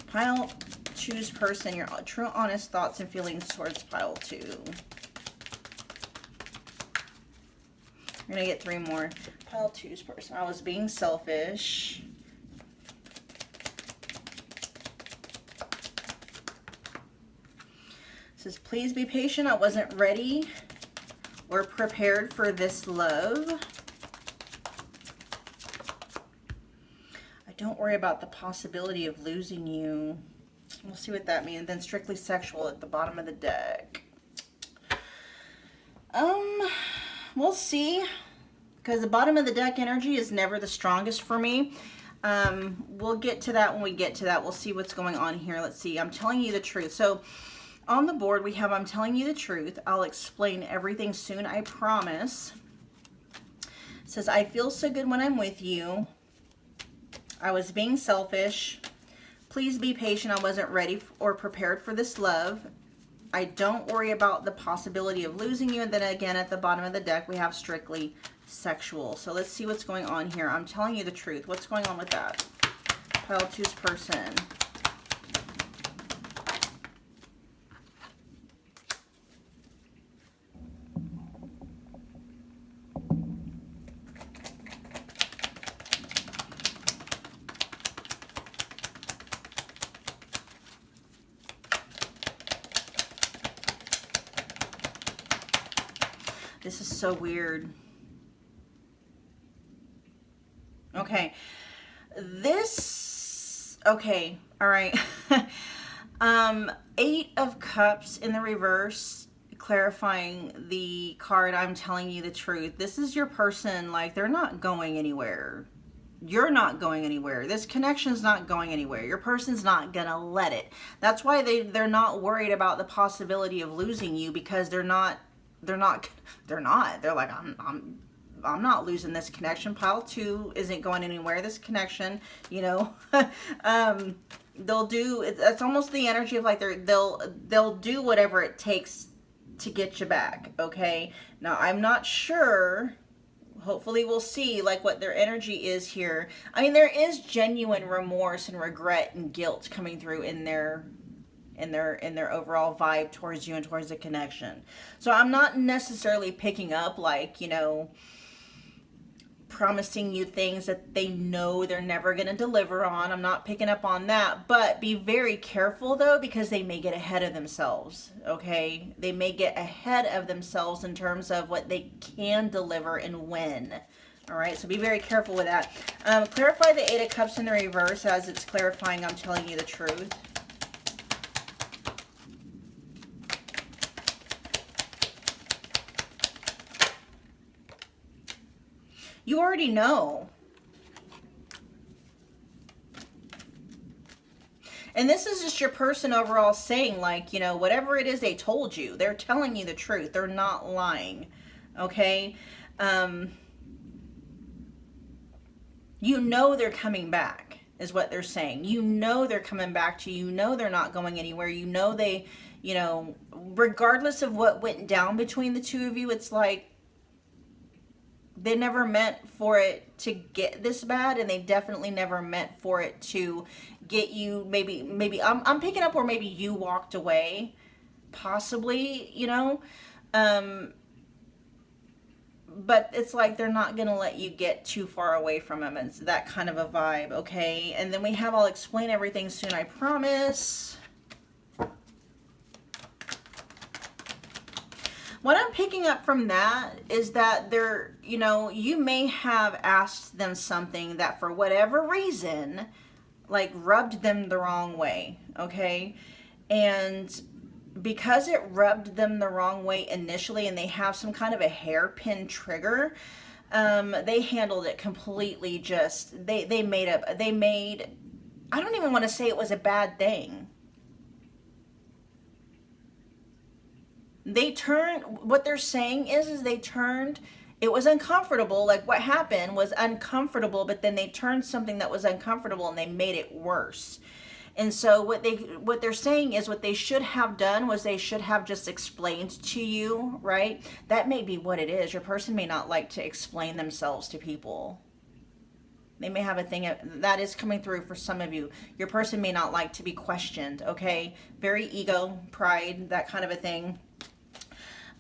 Pile 2's person, your true honest thoughts and feelings towards pile 2. We're gonna get 3 more. Pile 2's person. I was being selfish. It says, please be patient. I wasn't ready or prepared for this love. I don't Don't worry about the possibility of losing you. We'll see what that means. Then strictly sexual at the bottom of the deck. We'll see. Because the bottom of the deck energy is never the strongest for me. We'll get to that when we get to that. We'll see what's going on here. Let's see. I'm telling you the truth. So on the board we have I'm telling you the truth. I'll explain everything soon, I promise. It says, I feel so good when I'm with you. I was being selfish. Please be patient. I wasn't ready or prepared for this love. I don't worry about the possibility of losing you. And then again, at the bottom of the deck, we have strictly sexual. So let's see what's going on here. I'm telling you the truth. What's going on with that? Pile 2's person. This is so weird. Okay. Okay, all right. 8 of Cups in the reverse, clarifying the card, I'm telling you the truth. This is your person, like, they're not going anywhere. You're not going anywhere. This connection's not going anywhere. Your person's not gonna let it. That's why they're not worried about the possibility of losing you, because they're like, I'm not losing this connection. Pile 2 isn't going anywhere. This connection, you know, they'll do, it's almost the energy of like they'll do whatever it takes to get you back. Okay. Now I'm not sure. Hopefully we'll see like what their energy is here. I mean, there is genuine remorse and regret and guilt coming through in their overall vibe towards you and towards the connection. So I'm not necessarily picking up like, you know, promising you things that they know they're never going to deliver on. I'm not picking up on that, but be very careful though, because they may get ahead of themselves. Okay. They may get ahead of themselves in terms of what they can deliver and when. All right. So be very careful with that. Clarify the 8 of Cups in the reverse as it's clarifying I'm telling you the truth. You already know. And this is just your person overall saying like, you know, whatever it is they told you, they're telling you the truth. They're not lying. Okay. You know, they're coming back is what they're saying. You know, they're coming back to you. You know, they're not going anywhere. You know, they, you know, regardless of what went down between the two of you, it's like, they never meant for it to get this bad, and they definitely never meant for it to get you. Maybe I'm picking up where maybe you walked away, possibly, you know, but it's like they're not gonna let you get too far away from them. It's that kind of a vibe, okay? And then we have, I'll explain everything soon, I promise. What I'm picking up from that is that they're, you know, you may have asked them something that for whatever reason, like rubbed them the wrong way, okay? And because it rubbed them the wrong way initially and they have some kind of a hairpin trigger, they handled it completely just, they made, I don't even want to say it was a bad thing. They turned, what they're saying is they turned, it was uncomfortable. Like what happened was uncomfortable, but then they turned something that was uncomfortable and they made it worse. And so what they're saying is what they should have done was they should have just explained to you, right? That may be what it is. Your person may not like to explain themselves to people. They may have a thing that is coming through for some of you. Your person may not like to be questioned, okay? Very ego, pride, that kind of a thing.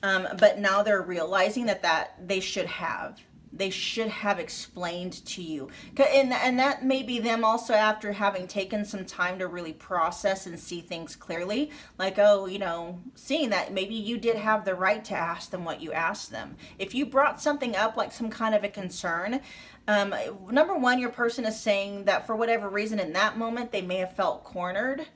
But now they're realizing that they should have. they should have explained to you. And that may be them also after having taken some time to really process and see things clearly. Like, oh, you know, seeing that maybe you did have the right to ask them what you asked them. If you brought something up like some kind of a concern, number one, your person is saying that for whatever reason in that moment, they may have felt cornered.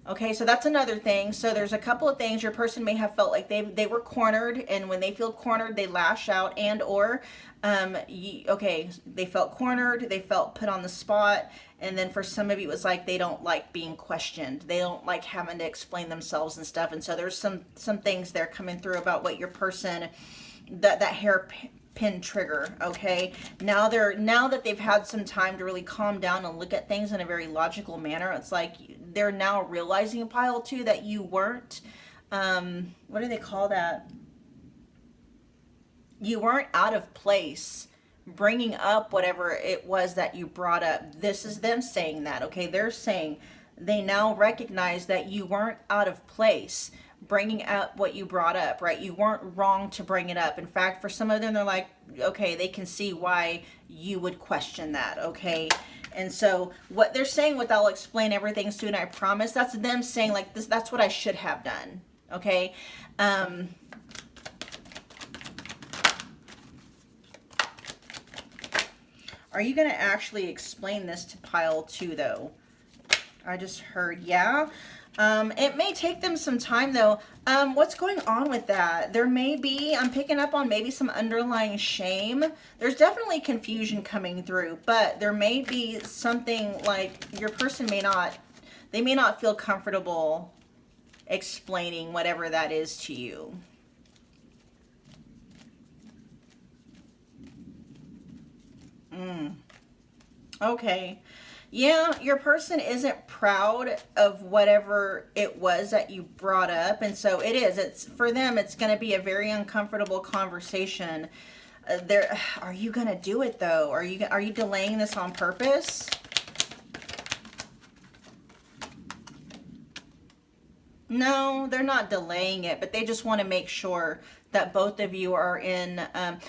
Okay, so that's another thing. So there's a couple of things. Your person may have felt like they were cornered, and when they feel cornered, they lash out, and or okay, they felt cornered, they felt put on the spot, and then for some of you, it's like they don't like being questioned. They don't like having to explain themselves and stuff. And so there's some things there coming through about what your person, that hairpin trigger. Okay, now that they've had some time to really calm down and look at things in a very logical manner, it's like they're now realizing, pile two, that you weren't what do they call that, you weren't out of place bringing up whatever it was that you brought up. This is them saying that. Okay, they're saying they now recognize that you weren't out of place bringing up what you brought up, right? You weren't wrong to bring it up. In fact, for some of them, they're like, okay, they can see why you would question that. Okay, and so what they're saying, what I'll explain everything soon, I promise, that's them saying like this, that's what I should have done. Okay, are you going to actually explain this to pile two though? I just heard, yeah. It may take them some time though. What's going on with that? There may be, I'm picking up on maybe some underlying shame. There's definitely confusion coming through, but there may be something like your person may not feel comfortable explaining whatever that is to you. Okay. Yeah, your person isn't proud of whatever it was that you brought up. And so it's for them, it's going to be a very uncomfortable conversation. Are you going to do it though? Are you delaying this on purpose? No, they're not delaying it, but they just want to make sure that both of you are in,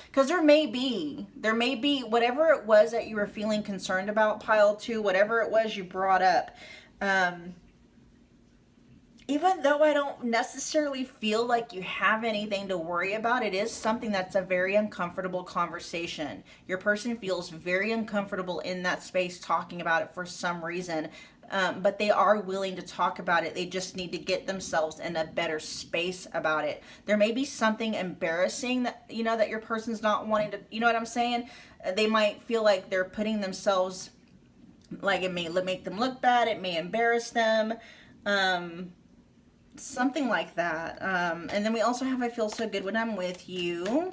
because there may be whatever it was that you were feeling concerned about, pile two, whatever it was you brought up. Even though I don't necessarily feel like you have anything to worry about, it is something that's a very uncomfortable conversation. Your person feels very uncomfortable in that space talking about it for some reason. But they are willing to talk about it. They just need to get themselves in a better space about it. There may be something embarrassing that, you know, that your person's not wanting to, you know what I'm saying? They might feel like they're putting themselves, like it may make them look bad. It may embarrass them. Something like that. And then we also have, I feel so good when I'm with you.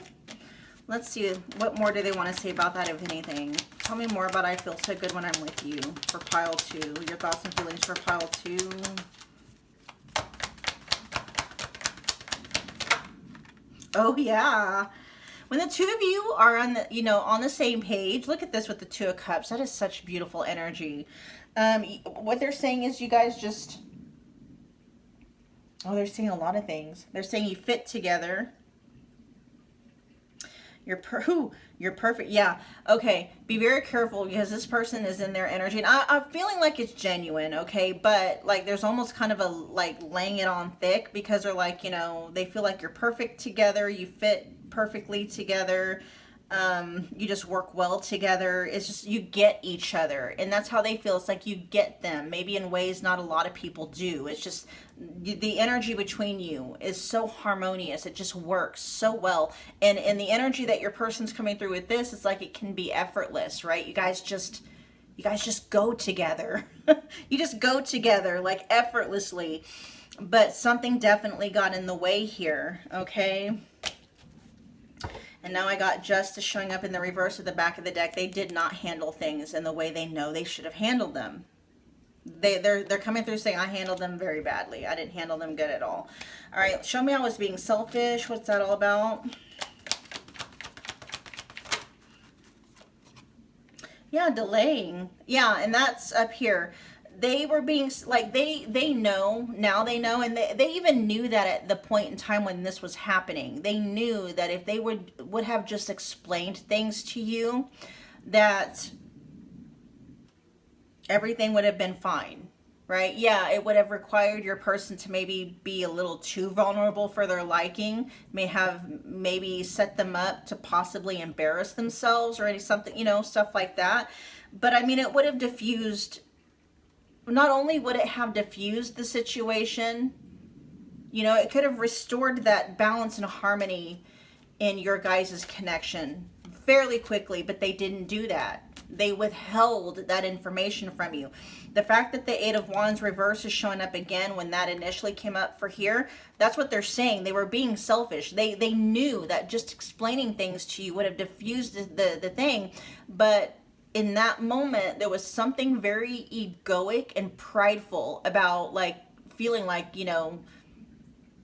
Let's see, what more do they want to say about that, if anything? Tell me more about I feel so good when I'm with you for pile two. Your thoughts and feelings for pile two. Oh, yeah. When the two of you are on the, on the same page, look at this with the Two of Cups. That is such beautiful energy. What they're saying is you guys just, they're saying a lot of things. They're saying you fit together. You're perfect. Yeah. Okay. Be very careful because this person is in their energy. And I'm feeling like it's genuine. Okay. But like, there's almost kind of a, like laying it on thick because they're like, they feel like you're perfect together. You fit perfectly together. You just work well together. It's just, you get each other. And that's how they feel. It's like you get them, maybe in ways not a lot of people do. It's just the energy between you is so harmonious. It just works so well. And the energy that your person's coming through with this, it's like it can be effortless, right? You guys just go together. You just go together like effortlessly. But something definitely got in the way here, okay? And now I got Justice showing up in the reverse of the back of the deck. They did not handle things in the way they know they should have handled them. They're coming through saying, I handled them very badly. I didn't handle them good at all. All right, show me I was being selfish. What's that all about? Yeah, delaying. Yeah, and that's up here. they were being like, they know now, they know, and they even knew that at the point in time when this was happening. They knew that if they would have just explained things to you, that everything would have been fine, right? Yeah, it would have required your person to maybe be a little too vulnerable for their liking, may have maybe set them up to possibly embarrass themselves or any something, you know, stuff like that. But I mean, it would have diffused, not only would it have diffused the situation, you know, it could have restored that balance and harmony in your guys' connection fairly quickly, but they didn't do that. They withheld that information from you. The fact that the Eight of Wands reverse is showing up again when that initially came up for here, that's what they're saying. They were being selfish. They knew that just explaining things to you would have diffused the thing, but in that moment, there was something very egoic and prideful about, like, feeling like, you know,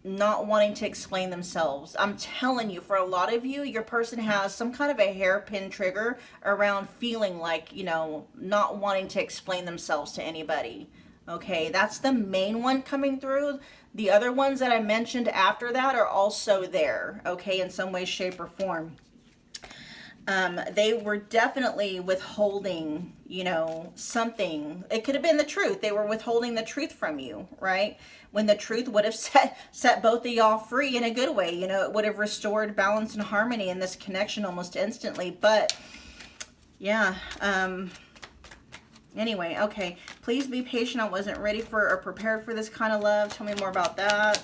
not wanting to explain themselves. I'm telling you, for a lot of you, your person has some kind of a hairpin trigger around feeling like, you know, not wanting to explain themselves to anybody. Okay, that's the main one coming through. The other ones that I mentioned after that are also there, okay, in some way, shape, or form. They were definitely withholding, you know, something. It could have been the truth. They were withholding the truth from you, right? When the truth would have set both of y'all free in a good way. You know, it would have restored balance and harmony in this connection almost instantly. But yeah, anyway, okay. Please be patient. I wasn't ready for or prepared for this kind of love. Tell me more about that.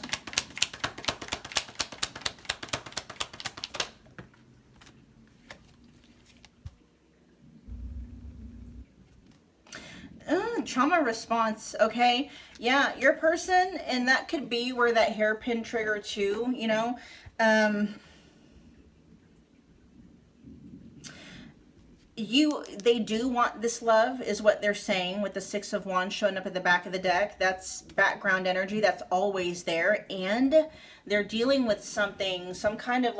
Trauma response, okay? Yeah, your person, and that could be where that hairpin trigger too, you know? They do want this love, is what they're saying, with the Six of Wands showing up at the back of the deck. That's background energy. That's always there. And they're dealing with something, some kind of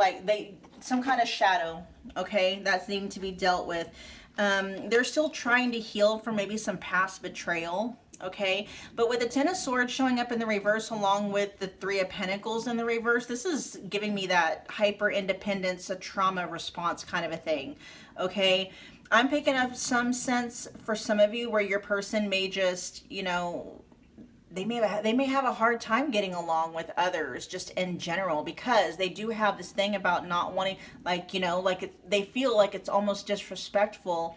shadow, okay? That's needing to be dealt with. They're still trying to heal from maybe some past betrayal, okay? But with the Ten of Swords showing up in the reverse along with the Three of Pentacles in the reverse, this is giving me that hyper independence, a trauma response kind of a thing, okay? I'm picking up some sense for some of you where your person may just, you know, they may have a hard time getting along with others just in general, because they do have this thing about not wanting, like, you know, like they feel like it's almost disrespectful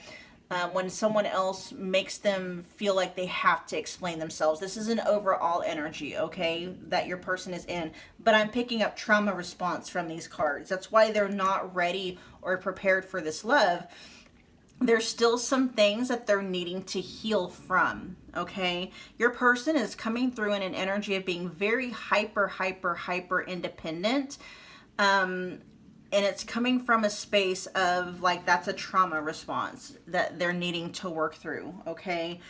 when someone else makes them feel like they have to explain themselves. This is an overall energy, okay, that your person is in. But I'm picking up trauma response from these cards. That's why they're not ready or prepared for this love. There's still some things that they're needing to heal from, okay? Your person is coming through in an energy of being very hyper independent. And it's coming from a space of, like, that's a trauma response that they're needing to work through, okay?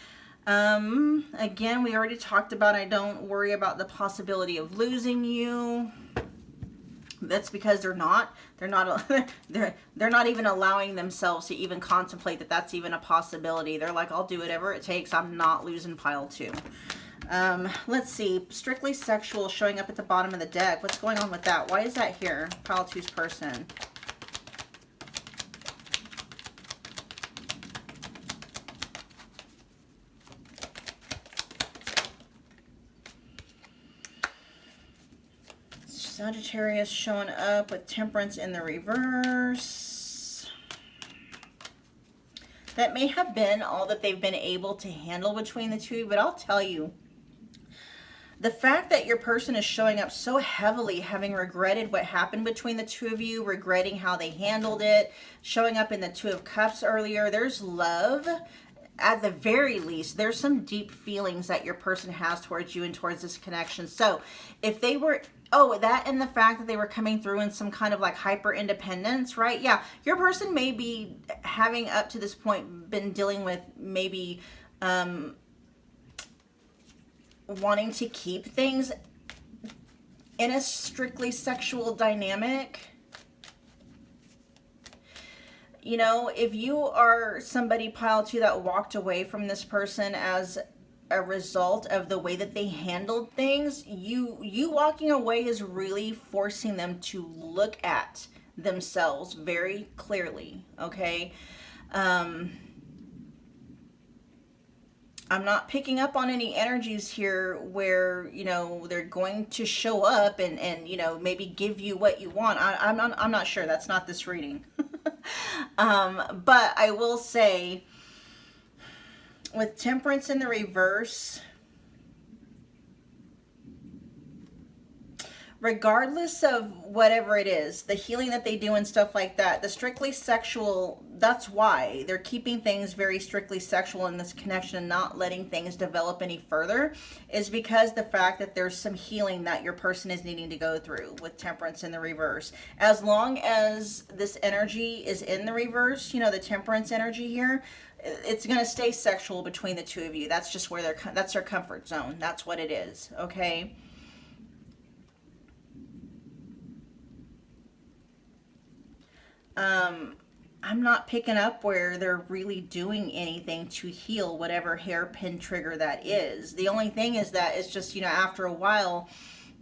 Again, we already talked about, I don't worry about the possibility of losing you. That's because they're not even allowing themselves to even contemplate that that's even a possibility. They're like, I'll do whatever it takes. I'm not losing pile 2. Let's see. Strictly sexual showing up at the bottom of the deck. What's going on with that? Why is that here? Pile 2's person. Sagittarius showing up with Temperance in the reverse. That may have been all that they've been able to handle between the two, but I'll tell you, the fact that your person is showing up so heavily, having regretted what happened between the two of you, regretting how they handled it, showing up in the Two of Cups earlier, there's love. At the very least, there's some deep feelings that your person has towards you and towards this connection. So if they were, that and the fact that they were coming through in some kind of like hyper independence, right? Yeah, your person may be having up to this point been dealing with maybe wanting to keep things in a strictly sexual dynamic. You know, if you are somebody, pile 2, that walked away from this person as a result of the way that they handled things. You walking away is really forcing them to look at themselves very clearly, okay? um I'm not picking up on any energies here where, you know, they're going to show up and you know, maybe give you what you want. I'm not sure. That's not this reading. But I will say, with Temperance in the reverse, regardless of whatever it is, the healing that they do and stuff like that, the strictly sexual, that's why they're keeping things very strictly sexual in this connection and not letting things develop any further, is because the fact that there's some healing that your person is needing to go through with Temperance in the reverse. As long as this energy is in the reverse, you know, the Temperance energy here, it's going to stay sexual between the two of you. That's just where that's their comfort zone. That's what it is, okay? I'm not picking up where they're really doing anything to heal whatever hairpin trigger that is. The only thing is that it's just, you know, after a while,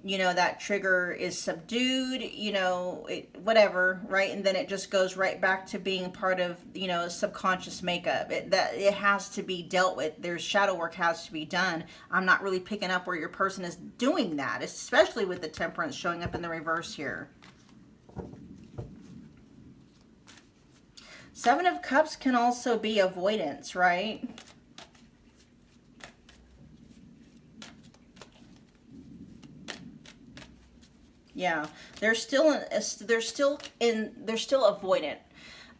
you know, that trigger is subdued, you know, whatever, right? And then it just goes right back to being part of, you know, subconscious makeup. That it has to be dealt with. There's shadow work has to be done. I'm not really picking up where your person is doing that, especially with the Temperance showing up in the reverse here. Seven of Cups can also be avoidance, right? Yeah, they're still avoidant.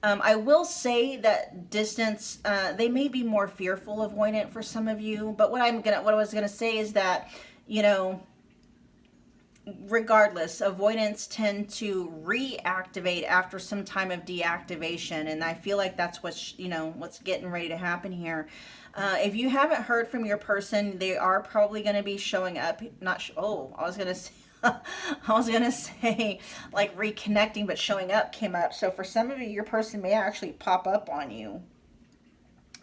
I will say that distance, they may be more fearful avoidant for some of you, but what I was gonna say is that, you know, regardless, avoidants tend to reactivate after some time of deactivation, and I feel like that's what's, you know, what's getting ready to happen here. If you haven't heard from your person, they are probably going to be showing up. Oh, I was gonna say, I was gonna say like reconnecting, but showing up came up. So for some of you, your person may actually pop up on you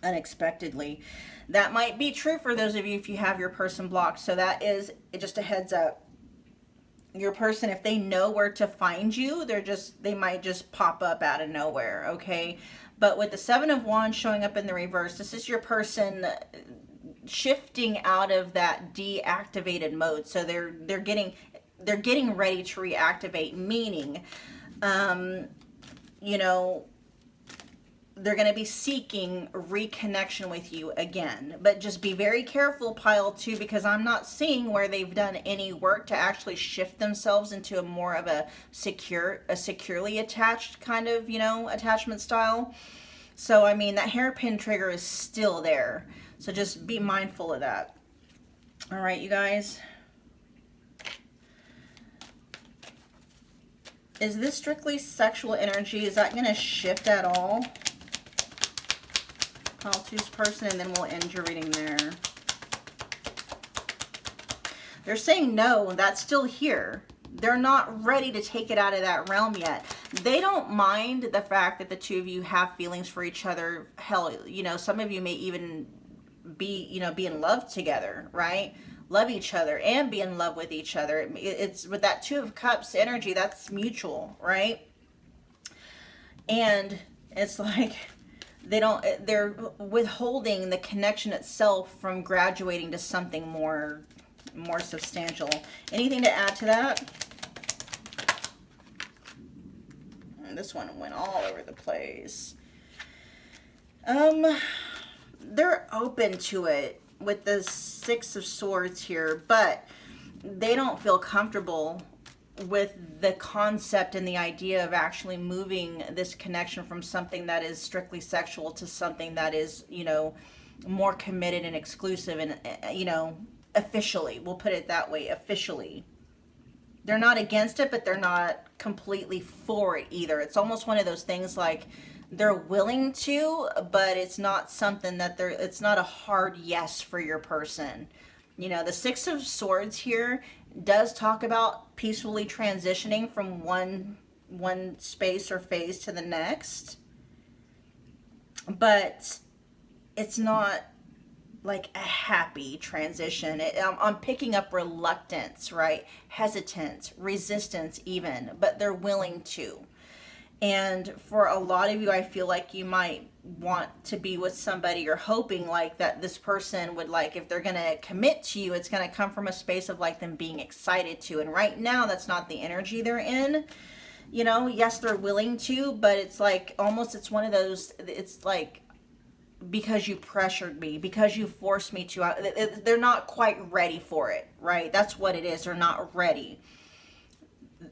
unexpectedly. That might be true for those of you if you have your person blocked. So that is just a heads up. Your person, if they know where to find you, they might just pop up out of nowhere, okay? But with the Seven of Wands showing up in the reverse, this is your person shifting out of that deactivated mode. So they're getting ready to reactivate, meaning you know, they're going to be seeking reconnection with you again. But just be very careful, pile 2, because I'm not seeing where they've done any work to actually shift themselves into a more of a securely attached kind of, you know, attachment style. So, I mean, that hairpin trigger is still there. So just be mindful of that. All right, you guys. Is this strictly sexual energy? Is that going to shift at all? Pile 2's person, and then we'll end your reading there. They're saying no, that's still here. They're not ready to take it out of that realm yet. They don't mind the fact that the two of you have feelings for each other. Hell, you know, some of you may even be, you know, be in love together, right? Love each other and be in love with each other. It's with that Two of Cups energy, that's mutual, right? And it's like they're withholding the connection itself from graduating to something more substantial. Anything to add to that? And this one went all over the place. They're open to it with the Six of Swords here, but they don't feel comfortable with the concept and the idea of actually moving this connection from something that is strictly sexual to something that is, you know, more committed and exclusive and, you know, officially. We'll put it that way, officially. They're not against it, but they're not completely for it either. It's almost one of those things like they're willing to, but it's not something that it's not a hard yes for your person. You know, the Six of Swords here does talk about peacefully transitioning from one space or phase to the next, but it's not like a happy transition. I'm picking up reluctance, right? Hesitance, resistance even, but they're willing to. And for a lot of you, I feel like you might want to be with somebody, you're hoping like that this person would, like, if they're going to commit to you, it's going to come from a space of like them being excited to. And right now, that's not the energy they're in. You know, yes, they're willing to, but it's like almost, it's one of those, it's like, because you pressured me, because you forced me to, they're not quite ready for it, right? That's what it is. They're not ready.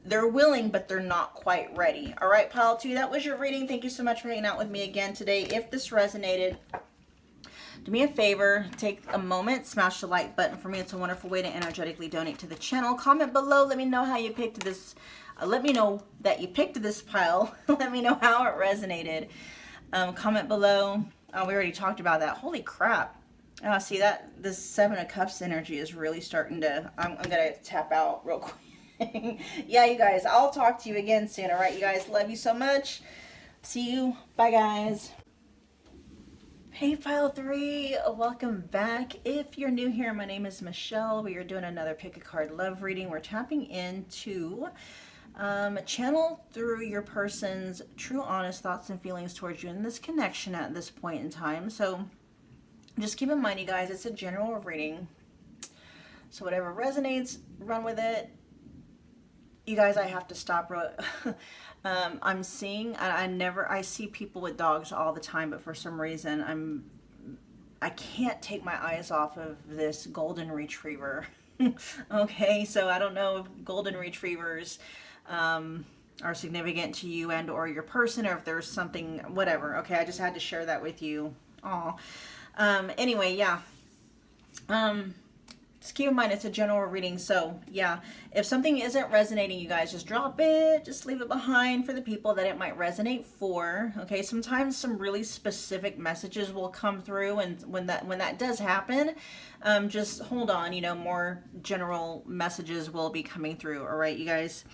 They're willing, but they're not quite ready. All right, pile 2, that was your reading. Thank you so much for hanging out with me again today. If this resonated, do me a favor, take a moment, smash the like button for me. It's a wonderful way to energetically donate to the channel. Comment below. Let me know how you picked this. Let me know that you picked this pile. Let me know how it resonated. Comment below. We already talked about that. Holy crap. See that this 7 of Cups energy is really starting to, I'm going to tap out real quick. Yeah, you guys, I'll talk to you again soon. All right, you guys, love you so much. See you. Bye, guys. Hey, pile 3, welcome back. If you're new here, my name is Michelle. We are doing another pick a card love reading. We're tapping into channel through your person's true, honest thoughts and feelings towards you in this connection at this point in time. So just keep in mind, you guys, it's a general reading. So whatever resonates, run with it. You guys, I have to stop. I'm seeing, I see people with dogs all the time, but for some reason I can't take my eyes off of this golden retriever. Okay, so I don't know if golden retrievers are significant to you and or your person, or if there's something, whatever. Okay, I just had to share that with you. Aw. Anyway, yeah. Just keep in mind, it's a general reading. So yeah, if something isn't resonating, you guys, just drop it, just leave it behind for the people that it might resonate for. Okay, sometimes some really specific messages will come through, and when that does happen, just hold on, you know, more general messages will be coming through. All right, you guys.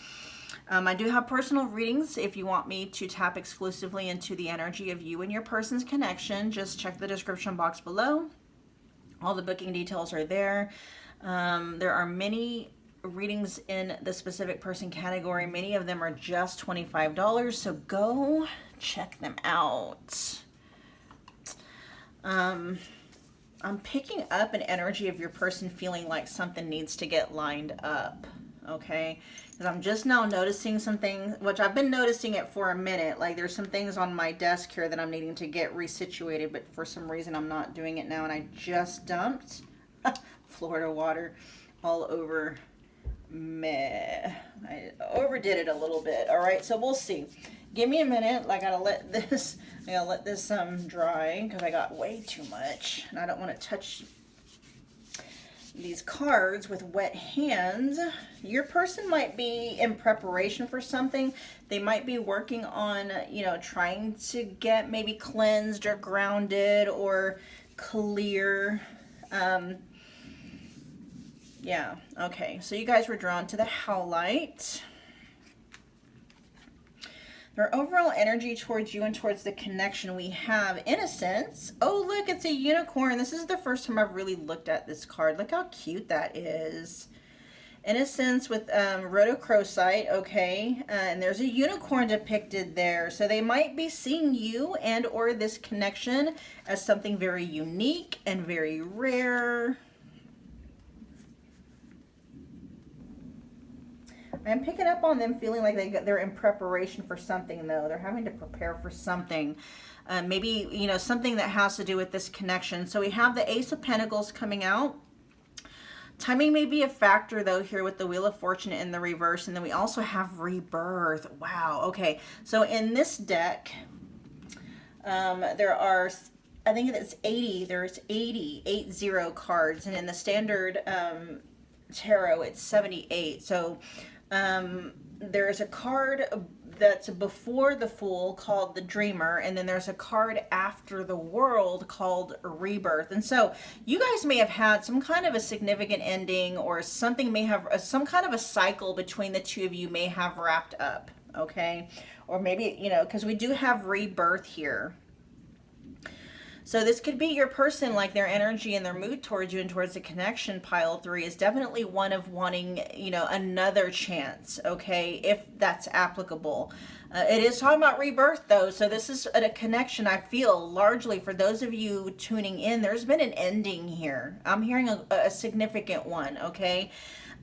I do have personal readings. If you want me to tap exclusively into the energy of you and your person's connection, just check the description box below. All the booking details are there. There are many readings in the specific person category. Many of them are just $25, so go check them out. I'm picking up an energy of your person feeling like something needs to get lined up, okay? Because I'm just now noticing some things, which I've been noticing it for a minute. Like there's some things on my desk here that I'm needing to get resituated, but for some reason I'm not doing it now, and I just dumped Florida water all over me. I overdid it a little bit. All right, so we'll see. Give me a minute. I gotta let this dry because I got way too much, and I don't want to touch these cards with wet hands. Your person might be in preparation for something. They might be working on, you know, trying to get maybe cleansed or grounded or clear. Yeah, okay. So you guys were drawn to the Howlite. Their overall energy towards you and towards the connection we have, innocence. Oh, look, it's a unicorn. This is the first time I've really looked at this card. Look how cute that is. Innocence with rhodochrosite, okay. And there's a unicorn depicted there. So they might be seeing you and or this connection as something very unique and very rare. I'm picking up on them feeling like they're in preparation for something, though. They're having to prepare for something. Maybe, you know, something that has to do with this connection. So we have the Ace of Pentacles coming out. Timing may be a factor, though, here with the Wheel of Fortune in the reverse. And then we also have Rebirth. Wow. Okay. So in this deck, there are, I think it's 80. There's 80 cards. And in the standard tarot, it's 78. So there's a card that's before the Fool called the Dreamer, and then there's a card after the World called Rebirth. And so you guys may have had some kind of a significant ending, or something may have some kind of a cycle between the two of you may have wrapped up, okay? Or maybe, you know, because we do have Rebirth here. So this could be your person, like their energy and their mood towards you and towards the connection, pile 3, is definitely one of wanting, you know, another chance, okay, if that's applicable. It is talking about rebirth, though, so this is a connection, I feel, largely for those of you tuning in. There's been an ending here. I'm hearing a significant one, okay?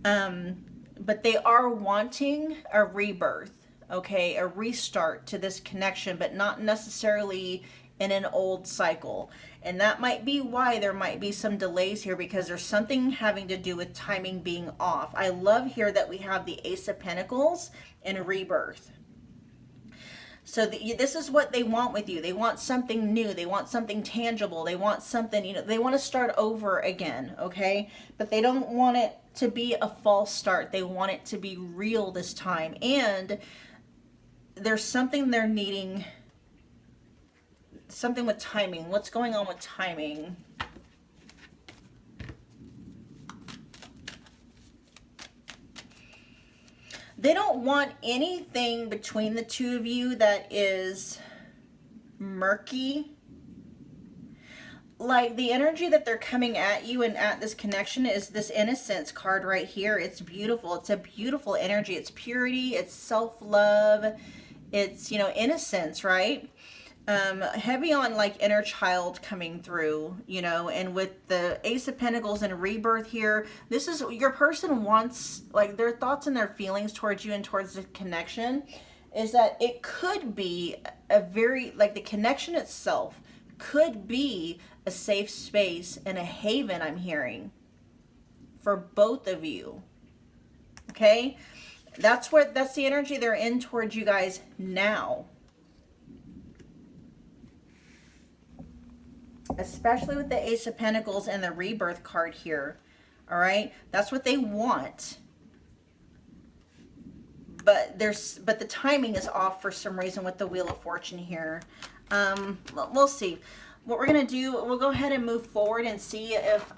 But they are wanting a rebirth, okay, a restart to this connection, but not necessarily in an old cycle. And that might be why there might be some delays here, because there's something having to do with timing being off. I love here that we have the Ace of Pentacles and rebirth. So this is what they want with you. They want something new. They want something tangible. They want something, you know, they want to start over again, okay? But they don't want it to be a false start. They want it to be real this time. And there's something they're needing, something with timing. What's going on with timing? They don't want anything between the two of you that is murky. Like the energy that they're coming at you and at this connection is this innocence card right here. It's beautiful. It's a beautiful energy. It's purity. It's self-love. It's, you know, innocence, right? Heavy on like inner child coming through, you know, and with the Ace of Pentacles and rebirth here, this is your person wants, like their thoughts and their feelings towards you and towards the connection is that it could be a very, like the connection itself could be a safe space and a haven, I'm hearing, for both of you. Okay? That's the energy they're in towards you guys now. Especially with the Ace of Pentacles and the rebirth card here. All right? That's what they want. But the timing is off for some reason with the Wheel of Fortune here. We'll see. What we're going to do, we'll go ahead and move forward and see if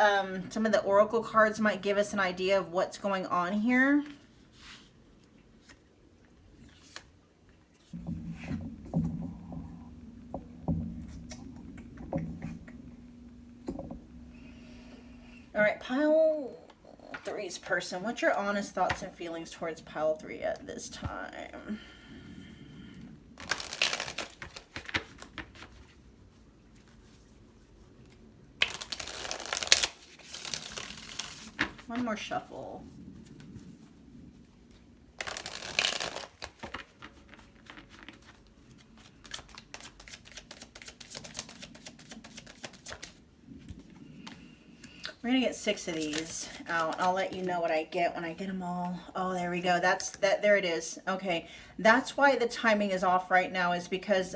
some of the oracle cards might give us an idea of what's going on here. All right, pile 3's person. What's your honest thoughts and feelings towards pile 3 at this time? One more shuffle. We're going to get 6 of these out. I'll let you know what I get when I get them all. Oh, there we go. There it is. Okay. That's why the timing is off right now, is because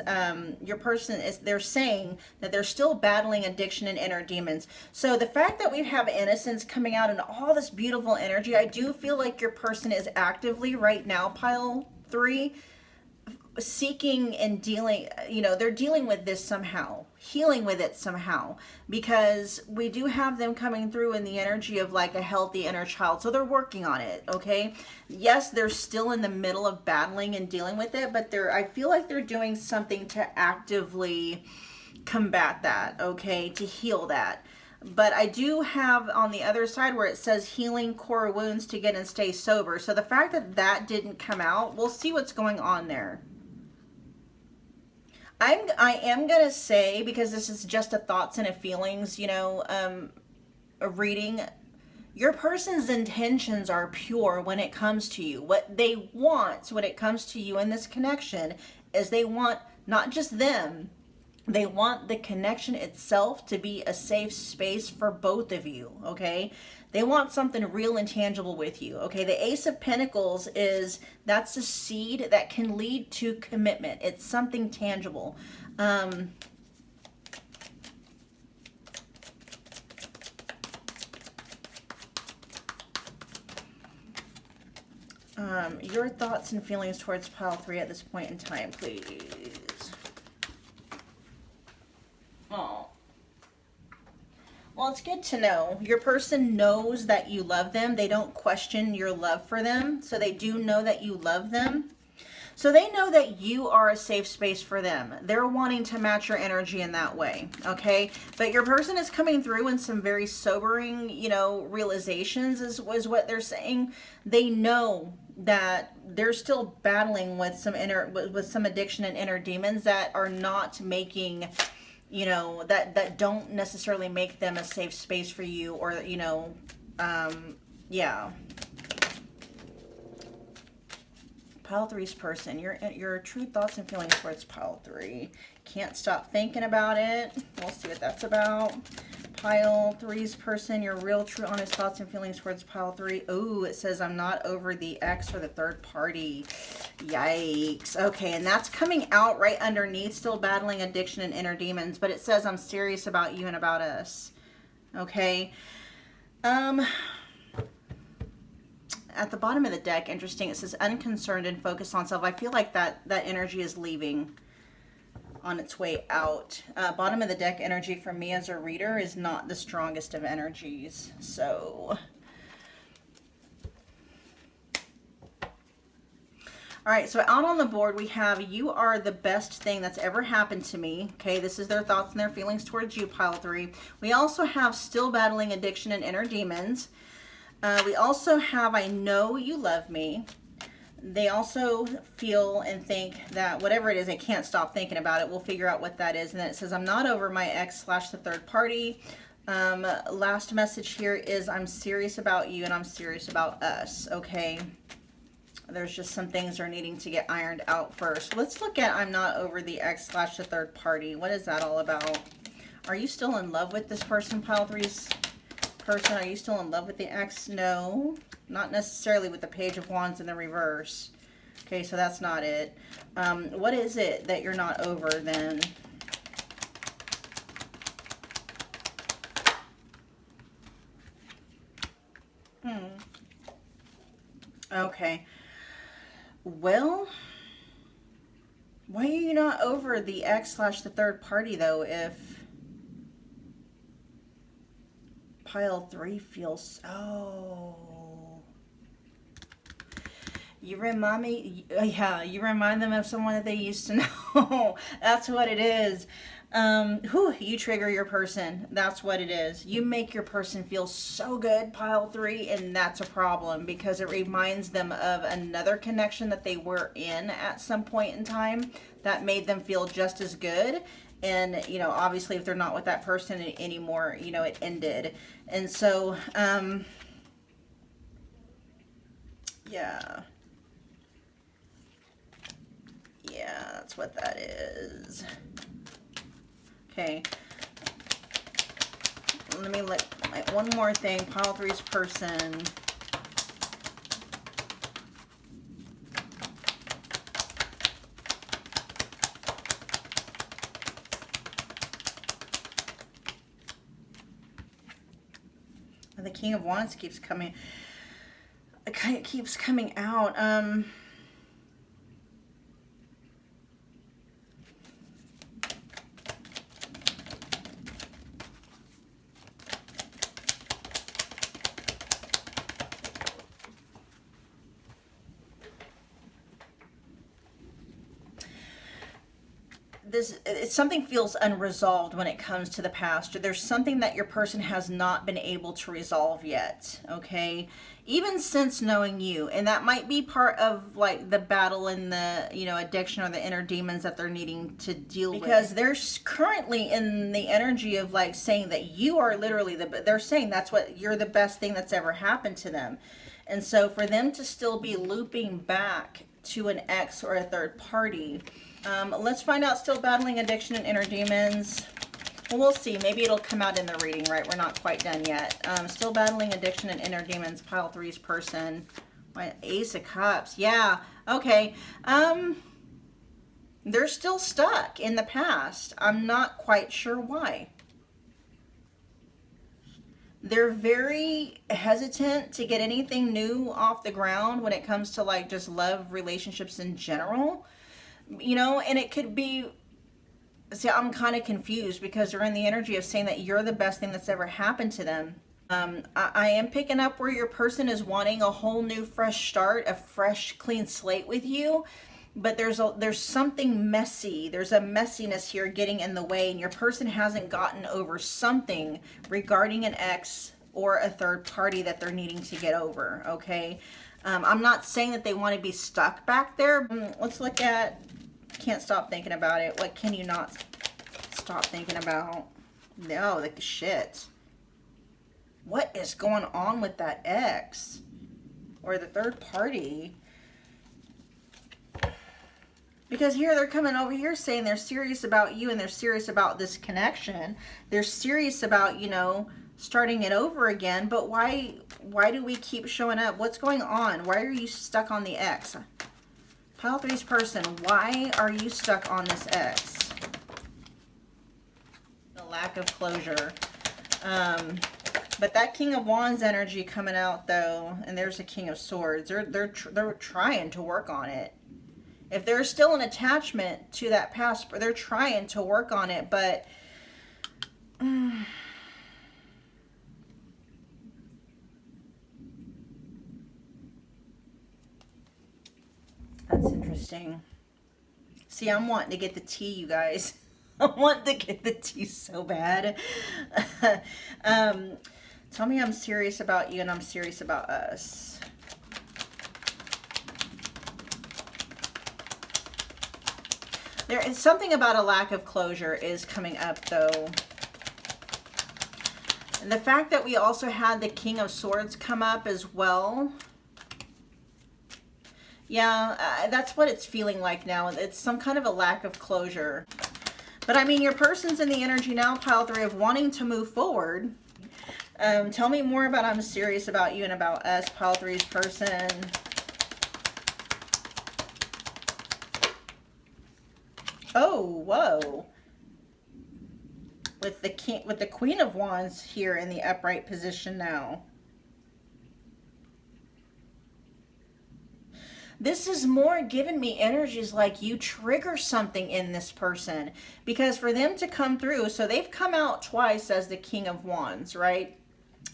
your person they're saying that they're still battling addiction and inner demons. So the fact that we have innocence coming out and all this beautiful energy, I do feel like your person is actively right now, pile 3, seeking and dealing, you know, they're dealing with this somehow, healing with it somehow, because we do have them coming through in the energy of like a healthy inner child. So they're working on it, okay? Yes, they're still in the middle of battling and dealing with it, but I feel like they're doing something to actively combat that, okay, to heal that. But I do have on the other side where it says healing core wounds to get and stay sober. So the fact that that didn't come out, we'll see what's going on there. I am going to say, because this is just a thoughts and a feelings, you know, a reading, your person's intentions are pure when it comes to you. What they want when it comes to you in this connection is they want not just them, they want the connection itself to be a safe space for both of you, okay? They want something real and tangible with you, okay? The Ace of Pentacles that's a seed that can lead to commitment. It's something tangible. Your thoughts and feelings towards pile 3 at this point in time, please. Oh. Well, it's good to know. Your person knows that you love them. They don't question your love for them. So they do know that you love them. So they know that you are a safe space for them. They're wanting to match your energy in that way, okay? But your person is coming through in some very sobering, you know, realizations is what they're saying. They know that they're still battling with some with some addiction and inner demons that are not making, you know, that don't necessarily make them a safe space for you, or, you know, yeah. Pile three's person, your true thoughts and feelings towards pile three. Can't stop thinking about it. We'll see what that's about. Pile three's person, your real, true, honest thoughts and feelings towards pile three. Oh, it says I'm not over the ex or the third party. Yikes. Okay, and that's coming out right underneath, still battling addiction and inner demons. But it says I'm serious about you and about us. Okay. At the bottom of the deck, interesting, it says unconcerned and focused on self. I feel like that energy is leaving on its way out. Bottom of the deck energy for me as a reader is not the strongest of energies. So, all right, so out on the board we have you are the best thing that's ever happened to me. Okay, this is their thoughts and their feelings towards you, pile three. We also have still battling addiction and inner demons. We also have I know you love me. They also feel and think that whatever it is, they can't stop thinking about it. We'll figure out what that is. And then it says, I'm not over my ex / the third party. Last message here is I'm serious about you and I'm serious about us. Okay. There's just some things are needing to get ironed out first. Let's look at I'm not over the ex / the third party. What is that all about? Are you still in love with this person, pile three's person? Are you still in love with the ex? No, not necessarily with the Page of Wands in the reverse. Okay, so that's not it. What is it that you're not over then? Okay. Well, why are you not over the ex / the third party though, if pile three feels so... You remind me, yeah, you remind them of someone that they used to know. That's what it is. You trigger your person. That's what it is. You make your person feel so good, pile three, and that's a problem because it reminds them of another connection that they were in at some point in time that made them feel just as good. And, you know, obviously if they're not with that person anymore, you know, it ended. And so, yeah. Yeah, that's what that is. Okay. Let me look like one more thing. Pile three's person. The King of Wands keeps coming. It keeps coming out. Something feels unresolved when it comes to the past. There's something that your person has not been able to resolve yet, okay? Even since knowing you. And that might be part of like the battle and the, you know, addiction or the inner demons that they're needing to deal with. Because they're currently in the energy of like saying that you are literally they're saying that's what you're the best thing that's ever happened to them. And so for them to still be looping back to an ex or a third party, let's find out still battling addiction and inner demons. Well, we'll see. Maybe it'll come out in the reading, right? We're not quite done yet. Still battling addiction and inner demons. Pile three's person. Ace of Cups. Yeah. Okay. They're still stuck in the past. I'm not quite sure why. They're very hesitant to get anything new off the ground when it comes to like just love relationships in general. You know, and it could be, see, I'm kind of confused because they're in the energy of saying that you're the best thing that's ever happened to them. I am picking up where your person is wanting a whole new fresh start, a fresh clean slate with you. but there's something messy. There's a messiness here getting in the way, and your person hasn't gotten over something regarding an ex or a third party that they're needing to get over, okay? I'm not saying that they want to be stuck back there. Let's look at, can't stop thinking about it. What can you not stop thinking about? No, the shit. What is going on with that ex or the third party? Because here they're coming over here saying they're serious about you and they're serious about this connection. They're serious about, you know, starting it over again. But why do we keep showing up? What's going on? Why are you stuck on the ex? Pile 3's person, why are you stuck on this ex? The lack of closure. But that King of Wands energy coming out though, and there's a King of Swords. They're trying to work on it. If there's still an attachment to that past, they're trying to work on it, but that's interesting. See, I'm wanting to get the tea, you guys. I want to get the tea so bad. Tell me I'm serious about you and I'm serious about us. There is something about a lack of closure is coming up though. And the fact that we also had the King of Swords come up as well. Yeah, that's what it's feeling like now. It's some kind of a lack of closure. But I mean, your person's in the energy now, pile 3, of wanting to move forward. Tell me more about I'm serious about you and about us, pile 3's person. Oh, whoa. With the Queen of Wands here in the upright position now. This is more giving me energies like you trigger something in this person. Because for them to come through, so they've come out twice as the King of Wands, right?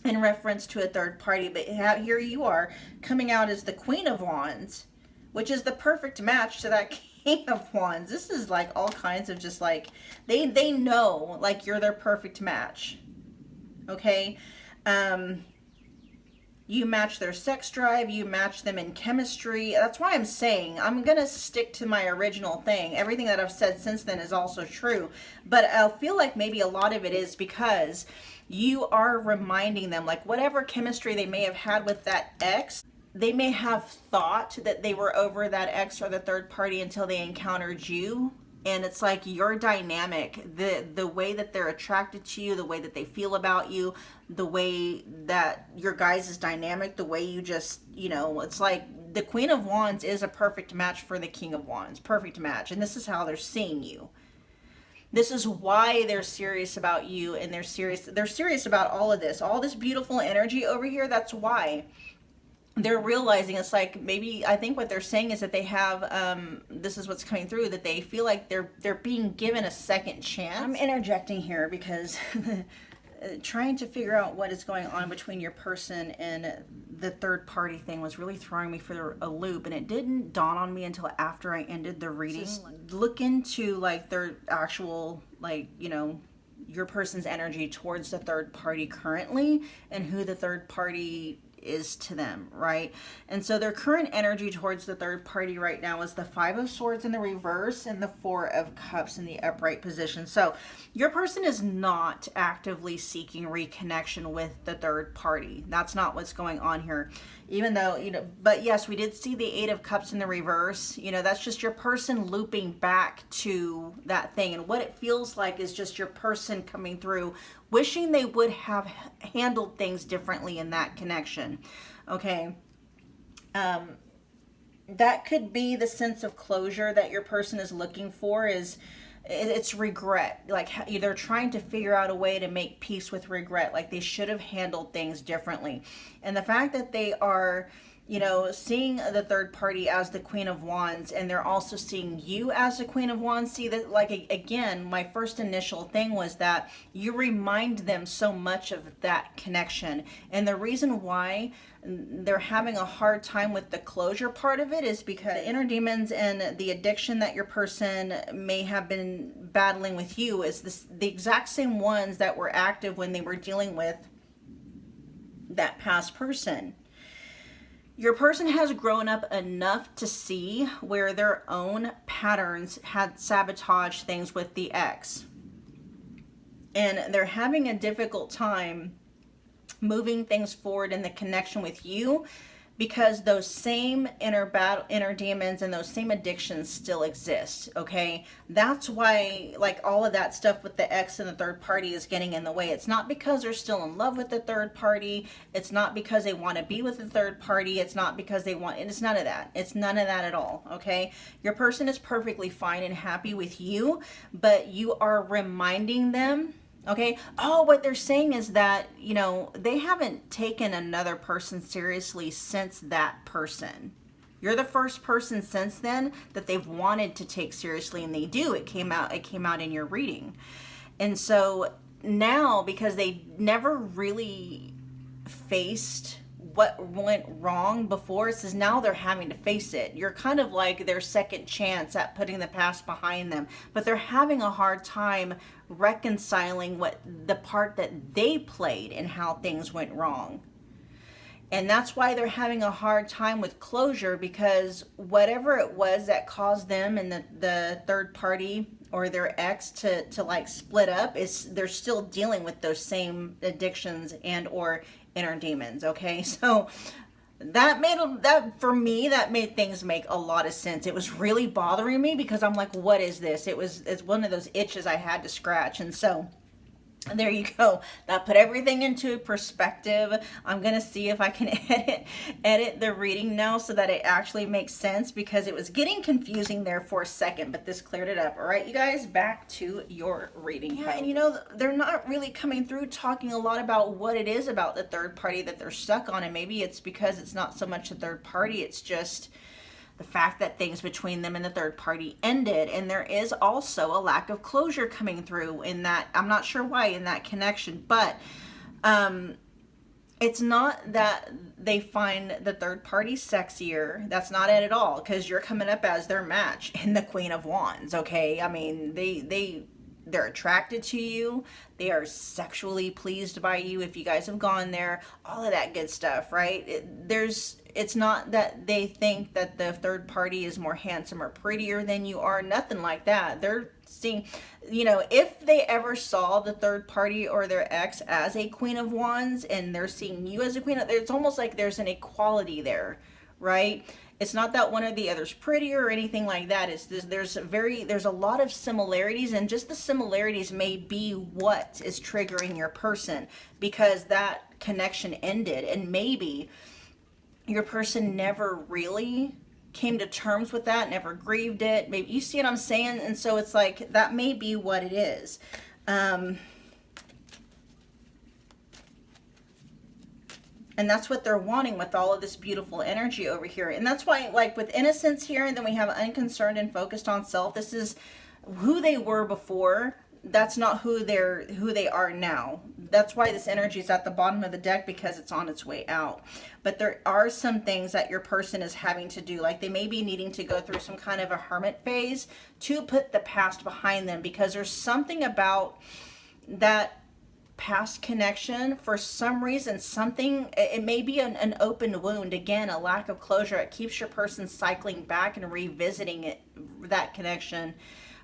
In reference to a third party. But here you are coming out as the Queen of Wands, which is the perfect match to that King of Wands. This is like all kinds of just like, they know like you're their perfect match. Okay? You match their sex drive, you match them in chemistry. That's why I'm saying I'm going to stick to my original thing. Everything that I've said since then is also true. But I feel like maybe a lot of it is because you are reminding them, like whatever chemistry they may have had with that ex, they may have thought that they were over that ex or the third party until they encountered you. And it's like your dynamic, the way that they're attracted to you, the way that they feel about you, the way that your guys' dynamic, the way you just, you know, it's like the Queen of Wands is a perfect match for the King of Wands. Perfect match. And this is how they're seeing you. This is why they're serious about you, and they're serious about all of this. All this beautiful energy over here, that's why. They're realizing it's like, maybe I think what they're saying is that they have this is what's coming through, that they feel like they're being given a second chance. I'm interjecting here because trying to figure out what is going on between your person and the third party thing was really throwing me for a loop, and it didn't dawn on me until after I ended the reading. Look into like their actual, like, you know, your person's energy towards the third party currently and who the third party is to them, right? And so their current energy towards the third party right now is the 5 of Swords in the reverse and the 4 of Cups in the upright position. So your person is not actively seeking reconnection with the third party. That's not what's going on here. Even though, you know, but yes, we did see the 8 of Cups in the reverse. You know, that's just your person looping back to that thing. And what it feels like is just your person coming through, wishing they would have handled things differently in that connection. Okay. That could be the sense of closure that your person is looking for. It's regret. Like they're trying to figure out a way to make peace with regret. Like they should have handled things differently. And the fact that they are you know, seeing the third party as the Queen of Wands, and they're also seeing you as the Queen of Wands. See that, like, again, my first initial thing was that you remind them so much of that connection. And the reason why they're having a hard time with the closure part of it is because the inner demons and the addiction that your person may have been battling with you is the exact same ones that were active when they were dealing with that past person. Your person has grown up enough to see where their own patterns had sabotaged things with the ex. And they're having a difficult time moving things forward in the connection with you because those same inner demons and those same addictions still exist. Okay, that's why, like, all of that stuff with the ex and the third party is getting in the way. It's not because they're still in love with the third party. It's not because they want to be with the third party. It's not because they want, it's none of that. It's none of that at all. Okay, your person is perfectly fine and happy with you, but you are reminding them. Okay. Oh, what they're saying is that, you know, they haven't taken another person seriously since that person. You're the first person since then that they've wanted to take seriously, and they do. It came out in your reading. And so now, because they never really faced what went wrong before, it says now they're having to face it. You're kind of like their second chance at putting the past behind them, but they're having a hard time reconciling what the part that they played and how things went wrong. And that's why they're having a hard time with closure, because whatever it was that caused them and the third party or their ex to like split up, is they're still dealing with those same addictions and or inner demons. Okay, so that made things make a lot of sense. It was really bothering me because I'm like, what is this? It's one of those itches I had to scratch. And so there you go. That put everything into perspective. I'm going to see if I can edit the reading now so that it actually makes sense, because it was getting confusing there for a second, but this cleared it up. All right, you guys, back to your reading. Yeah, and you know, they're not really coming through talking a lot about what it is about the third party that they're stuck on. And maybe it's because it's not so much the third party, it's just the fact that things between them and the third party ended. And there is also a lack of closure coming through in that. I'm not sure why in that connection, but it's not that they find the third party sexier. That's not it at all, because you're coming up as their match in the Queen of Wands. Okay, I mean, they're attracted to you. They are sexually pleased by you if you guys have gone there. All of that good stuff, right? It's not that they think that the third party is more handsome or prettier than you are. Nothing like that. They're seeing, you know, if they ever saw the third party or their ex as a Queen of Wands and they're seeing you as a Queen, it's almost like there's an equality there, right? It's not that one or the other's prettier or anything like that. It's there's a lot of similarities, and just the similarities may be what is triggering your person, because that connection ended, and maybe your person never really came to terms with that, never grieved it. Maybe, you see what I'm saying? And so it's like, that may be what it is. And that's what they're wanting with all of this beautiful energy over here. And that's why, like, with innocence here, and then we have unconcerned and focused on self. This is who they were before. That's not who they are now. That's why this energy is at the bottom of the deck, because it's on its way out. But there are some things that your person is having to do. Like, they may be needing to go through some kind of a hermit phase to put the past behind them, because there's something about that past connection. For some reason, it may be an open wound, again, a lack of closure. It keeps your person cycling back and revisiting that connection.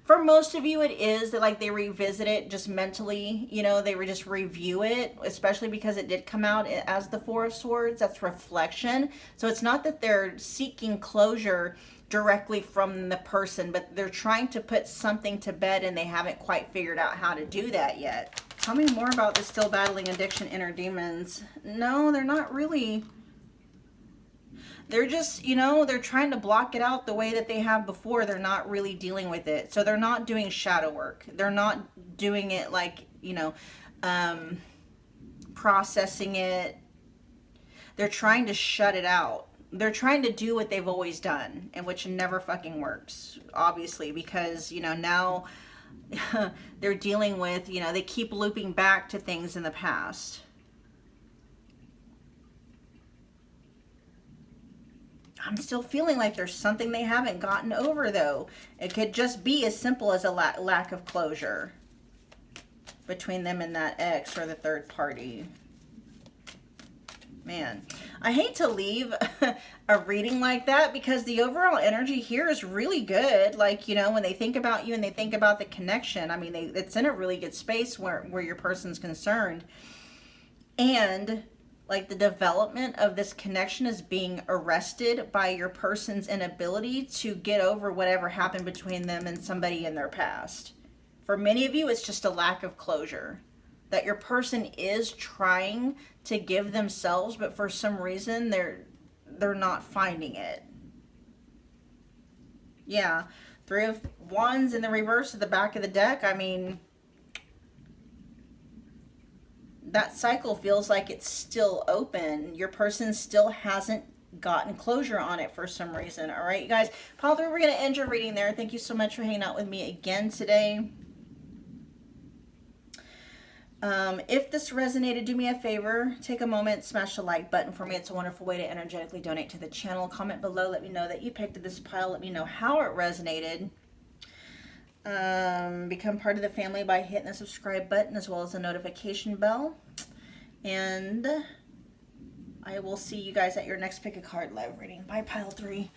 For most of you, it is that, like, they revisit it just mentally, you know, they would just review it, especially because it did come out as the Four of Swords. That's reflection. So it's not that they're seeking closure directly from the person, but they're trying to put something to bed, and they haven't quite figured out how to do that yet. Tell me more about the still battling addiction inner demons. No, they're not really. They're just, you know, they're trying to block it out the way that they have before. They're not really dealing with it. So they're not doing shadow work. They're not doing it like, you know, processing it. They're trying to shut it out. they're trying to do what they've always done, and which never fucking works, obviously, because, you know, now they're dealing with, you know, they keep looping back to things in the past. I'm still feeling like there's something they haven't gotten over, though. It could just be as simple as a lack of closure between them and that ex or the third party. Man, I hate to leave a reading like that, because the overall energy here is really good. Like, you know, when they think about you and they think about the connection, I mean, it's in a really good space where your person's concerned. And like the development of this connection is being arrested by your person's inability to get over whatever happened between them and somebody in their past. For many of you, it's just a lack of closure. That your person is trying to give themselves, but for some reason they're not finding it. Yeah, 3 of Wands in the reverse at the back of the deck. I mean, that cycle feels like it's still open. Your person still hasn't gotten closure on it for some reason. All right, you guys. Pile 3, we're going to end your reading there. Thank you so much for hanging out with me again today. If this resonated, do me a favor, take a moment, smash the like button for me. It's a wonderful way to energetically donate to the channel. Comment below, let me know that you picked this pile, let me know how it resonated. Become part of the family by hitting the subscribe button as well as the notification bell. And I will see you guys at your next pick a card live reading. Bye, pile 3.